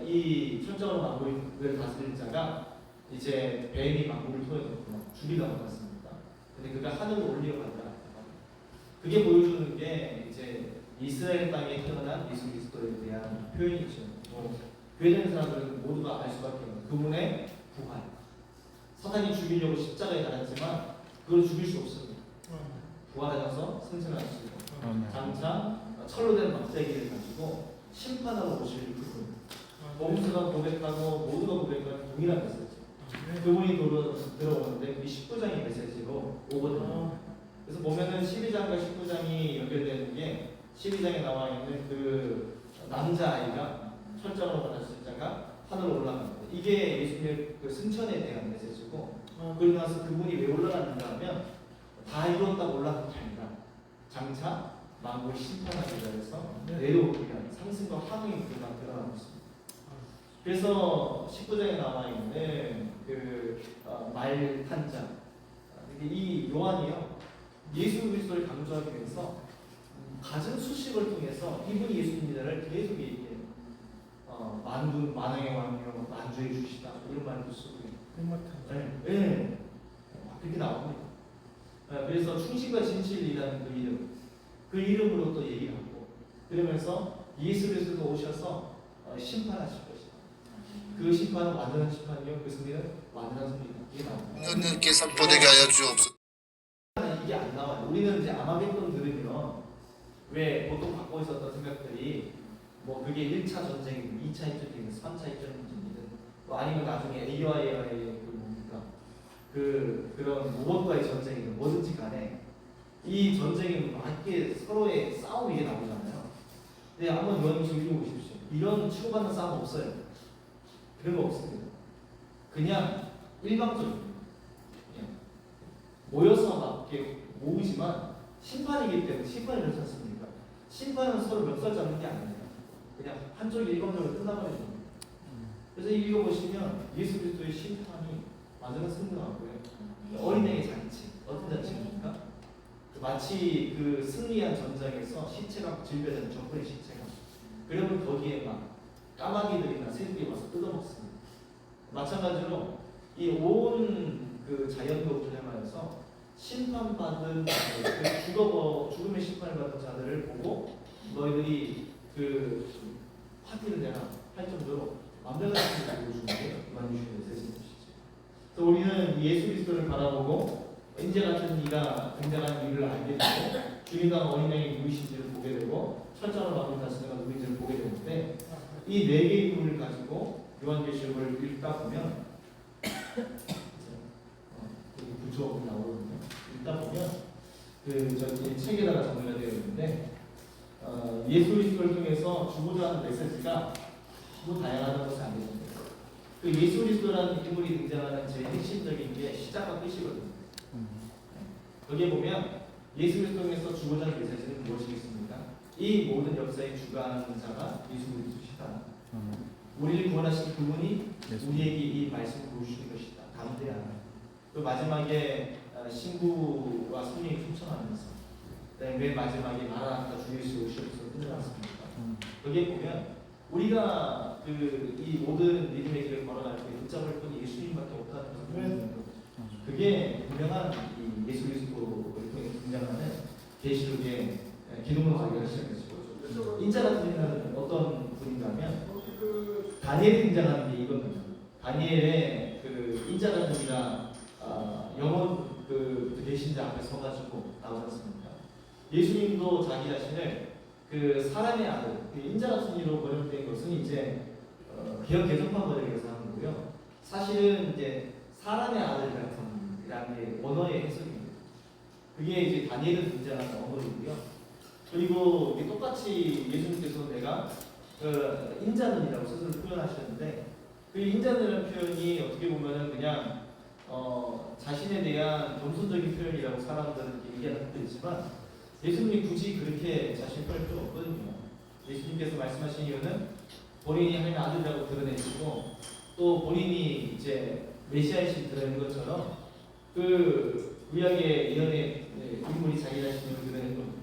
이 철저로 만국을 다스릴 자가 이제 뱀이 만국을 토해놓고 주리가 받았습니다. 근데 그가 하늘로 올려간다. 그게 보여주는 게 이제 이스라엘 땅에 태어난 예수 그리스도에 대한 표현이죠. 교회되는 사람들은 모두가 알 수밖에 없는 그분의 부활. 사탄이 죽이려고 십자가에 달았지만 그걸 죽일 수 없습니다. 부활하셔서 승천하시고 장차 철로 된 막대기를 가지고 심판하러 오실 그분. 복음서가 고백하고 모두가 고백하는 동일한 메시지. 그분이 들어오는데 그 19장의 메시지로 오거든요. 그래서 보면은 12장과 19장이 연결되는 게 12장에 나와 있는 그 남자아이가 철장으로 받았을 자가 하늘로 올라갑니다. 이게 예수님의 그 승천에 대한 메시지고 그러고 나서 그분이 왜 올라갔는가 하면 다 이루었다고 올라간 게 아니라 장차 만국을 심판하기 위해서 내려오기 위한 상승과 하강의 구조가 드러나고 있습니다. 그래서 19장에 나와 있는 말탄자 이 요한이요 예수 그리스도를 강조하기 위해서 가진 수식을 통해서 이분이 예수님이다를 계속 얘기해요. 만왕의 왕이요 만주의 주시다 이런 말도 쓰고 네. 그렇게 나옵니다. 그래서 충신과 진실이라는 그 이름으로 또 얘기하고 그러면서 예수 그리스도가 오셔서 심판하실 것이다. 그 심판은 완전한 심판이요 그 승리는 완전한 승리다. 이게 나옵니다. 하느님께서 보내게 하여 주옵소서. 이게 안 나와요. 우리는 이제 아마겟돈 들으면 왜 보통 갖고 있었던 생각들이 뭐 그게 1차 전쟁이든 2차 전쟁이든 3차 전쟁이든 뭐 아니면 나중에 AI의 그 뭡니까 그런 로봇과의 전쟁이든 뭐든지 간에 이 전쟁이 막 이렇게 서로의 싸움 이게 나오잖아요. 근데 한번 요한계시록 읽어보십시오. 이런 치고받는 싸움 없어요. 그런 거 없습니다. 그냥 일방적입니다. 그냥 모여서 막 이렇게 모으지만 심판이기 때문에 심판이 그렇지 않습니까? 심판은 서로 멱살 잡는 게 아니에요. 그냥 한쪽이 일방적으로 끝나버리는 겁니다. 그래서 읽어보시면 예수 그리스도의 심판이 완전한 승리하고요. 어린양의 잔치, 어떤 잔치입니까? 마치 그 승리한 전장에서 시체가 질벼되는 적군의 시체가 그러면 거기에 막 까마귀들이나 새들이 와서 뜯어먹습니다. 마찬가지로 이 온 그 자연도 분양하여서 심판받은 죽음의 심판을 받은 자들을 보고 너희들이 그 파티를 내라 할 정도로 완벽한 승리를 보여주는 게 요한계시록의 메시지인 것이죠. 그래서 우리는 예수 그리스도를 바라보고 인재 같은 이가 등장하는 이유를 알게 되고 주님과 어린양이 누구이신지를 보게 되고 철저한 마음을 다스리는 누구인지를 보게 되는데 이 네 개의 인물을 가지고 요한계시록을 읽다 보면 여기 부조가 나오거든요. 읽다 보면 저기 책에다가 정리가 되어 있는데 예수 그리스도를 통해서 주고자 하는 메시지가 너무 다양하다는 것을 알게 됩니다. 그 예수 그리스도라는 인물이 등장하는 제일 핵심적인 게 시작과 끝이거든요. 여기에 보면 예수 그리스도에서 주고자 하는 메시지는 무엇이겠습니까? 이 모든 역사의 주관하는 자가 예수 그리스도시다. 우리를 구원하신 그분이 우리에게 이 말씀을 보여주신 것이다. 다른데 않아요. 그 마지막에 신부와 성령이 충천하면서 맨 마지막에 마라나타 주 예수 오시옵소서 끝났습니다. 여기에 보면 우리가 이 모든 믿음의 길을 걸어갈 때 붙잡을 분이 예수님밖에 없다는 것을 보여주는 거죠. 그게 분명한 이 예수 그리스도를 통해 등장하는 계시록의 기독론 자기가 시작했죠. 인자 같은 인사는 어떤 분인가면 다니엘이 등장하는 게 이겁니다. 다니엘의 인자 같은 이가 영원 계신 자 앞에 서가지고 나오지 않습니까? 예수님도 자기 자신을 사람의 아들, 인자 같은 이로 번역된 것은 이제 개혁 개정판 번역에서 하는 거고요. 사실은 이제 사람의 아들 같은이라는 게 원어의 해석입니다. 그게 이제 다니엘은 등장하는 언어이고요. 그리고 이게 똑같이 예수님께서 내가 그 인자는이라고 스스로 표현하셨는데 그 인자는이라는 표현이 어떻게 보면은 그냥 자신에 대한 겸손적인 표현이라고 사람들은 얘기하는 것도 있지만 예수님이 굳이 그렇게 자신 표현할 필요 없거든요. 예수님께서 말씀하신 이유는 본인이 하나님의 아들이라고 드러내시고 또 본인이 이제 메시아이신 드러낸 것처럼 그 구약의 예언의 인물이 자기 자신을 드러낸 겁니다.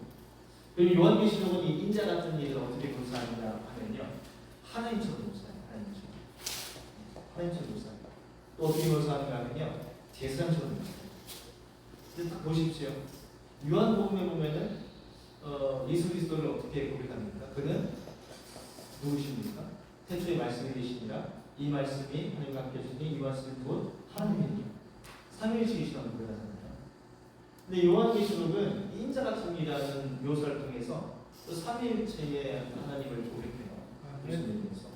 그리고 요한계시록은 이 인자 같은 일을 어떻게 묘사하느냐 하면요, 하나님처럼 묘사해요. 하나님처럼 묘사해요. 또 어떻게 묘사하는가 하면요, 제사장처럼 묘사해요. 딱 보십시오. 요한복음에 보면은 예수 그리스도를 어떻게 고백합니까? 그는 누구십니까? 태초에 말씀이 계시니라 이 말씀이 하나님과 함께 하시니 이 말씀이 곧 하나님이니 삼위일체이시라고 고백하잖아요. 근데 요한계시록은 인자 같음이라는 묘사를 통해서 또 삼위일체의 하나님을 고백해요. 예수님께서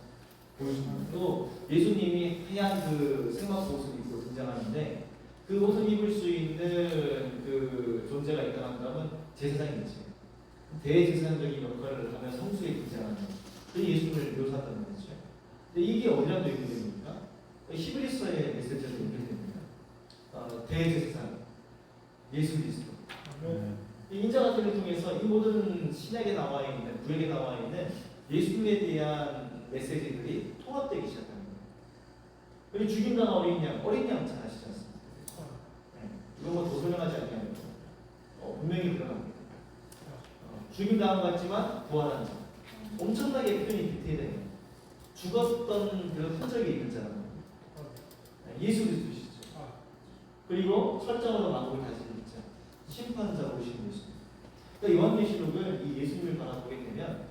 보여줍니다. 또 예수님이 하얀 그 생막 옷을 입고 등장하는데 그 옷을 입을 수 있는 그 존재가 있다고 한다면 제사장이지. 대제사장적인 역할을 하며 성수에 등장하는 그 예수님을 묘사한다는 거죠. 근데 이게 어디랑 연결됩니까? 히브리서의 메시지로 연결됩니다. 대제사장 예수 그리스도. 이 인자 같은 걸 통해서 이 모든 신약에 나와 있는 구약에 나와 있는 예수님에 대한 메시지들이 통합되기 시작합니다. 그리고 죽임당한 어린 양 잘 아시지 않습니까? 이거 뭐 더 설명하지 않냐면 분명히 들어갑니다. 죽임당한 것 같지만 부활한 자. 엄청나게 표현이 디테일해요. 죽었던 그런 흔적이 있는 자라는 예수 그리스도시죠. 그리고 철저하게 만국을 다스리는 자, 심판자로 오신 예수. 그러니까 요한계시록은 이 예수님을 바라보게 되면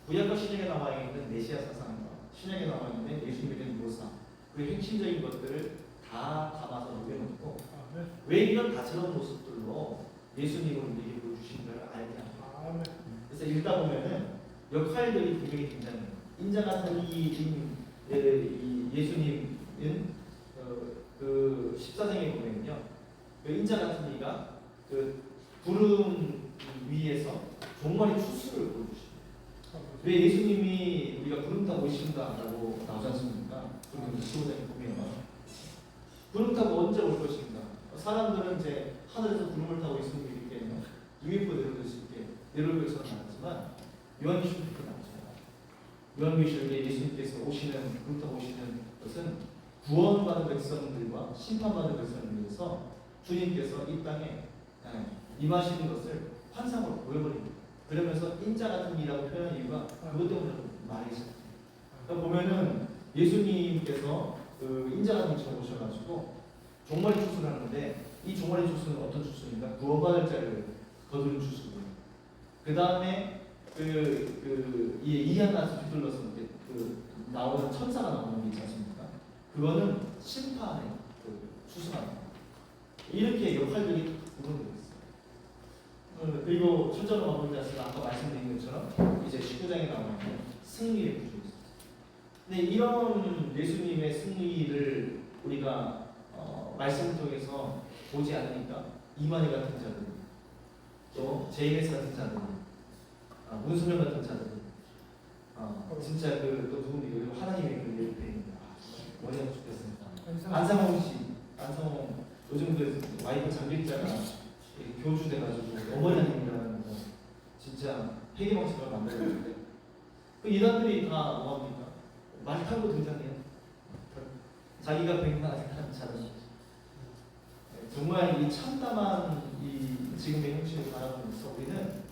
구약과 신약에 나와 있는 메시아 사상과 신약에 나와 있는 예수님에 대한 묘사, 그 핵심적인 것들을 다 담아서 녹여놓고 왜 이런 다채로운 모습들로 예수님을 우리에게 보여주신가를 알게 합니다. 그래서 읽다 보면은 역할들이 분명히 등장해요. 인자 같은 이 예수님은 그 14장에 보면요, 그 인자 같은 이가 그 구름 위에서 종말의 추수를 보여주십니다. 왜 예수님이 우리가 구름 타고 오신다라고 나오지 않습니까? 구름 15장에 보면 구름 타고 언제 올 것인가? 사람들은 이제 하늘에서 구름을 타고 예수님이 이렇게 유입부 내려올 수 있게 내려올 것처럼 나왔지만 요한계시록에 그렇게 나오잖아요. 요한계시록에 예수님께서 오시는 구름 타고 오시는 것은 구원받은 백성들과 심판받은 백성을 위해서 주님께서 이 땅에 임하시는 것을 환상으로 보여버립니다. 그러면서 인자 같은 이라고 표현한 이유가 그것 때문에 말이 시작합니다. 그러니까 보면은 예수님께서 그 인자 같은 처럼 오셔가지고 종말의 추수를 하는데 이 종말의 추수는 어떤 추수입니까? 구원받을 자를 거두는 추수고요. 그 다음에 이한 나스 뒤둘러서 나오는 천사가 나오는 게 있지 않습니까? 그거는 심판의 추수가 나옵니다. 이렇게 역할들이 구분되어 있어요. 그리고 천자로 마무리되었으나 아까 말씀드린 것처럼 이제 19장에 나오는 승리의 구조가 있어요. 근데 이런 예수님의 승리를 우리가 말씀을 통해서 보지 않으니까 이만희 같은 자들, 또 제이메스 같은 자들, 문수명 같은 자들, 진짜 또 누군데 하나님의 그 예배입니다. 머리가 죽겠습니다. 안상홍 씨, 안상홍 요즘 그 와이프 장길자가 교주 돼가지고 어머니 하나님이라는 거 진짜 회계방식을 만들었는데 그 이단들이 다 뭐합니까? 말 타고 등장해요. 자기가 백만하는 자들. 정말 이 참담한 이 지금의 형식을 바라보면서 우리는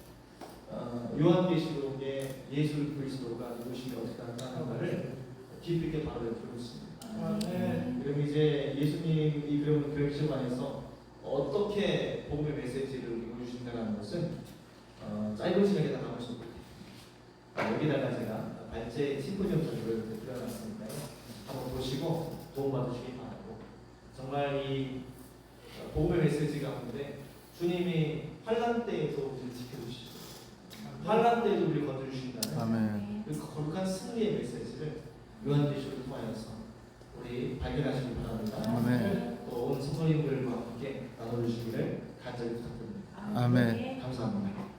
요한계시록의 예수 그리스도가 누구시며 어떻게 하는가를 깊이 있게 바라보고 있습니다. 그럼 이제 예수님이 그러면 교육실 안에서 어떻게 복음의 메시지를 보여주신다는 것은 짧은 시간에 다 담을 수 없거든요. 여기다가 제가 발제 심포지엄 자료를 드려놨으니까요. 한번 보시고 도움받으시기 바라고, 정말 이 복음의 메시지 가운데 주님이 환난 때에도 우리를 지켜주시고 환난 때에도 우리를 건져주신다는 그 거룩한 승리의 메시지를 요한계시록을 통하여서 우리 발견하시기 바랍니다. 또 모든 성도님들과 함께 나눠주시기를 간절히 부탁드립니다. 아멘. 감사합니다.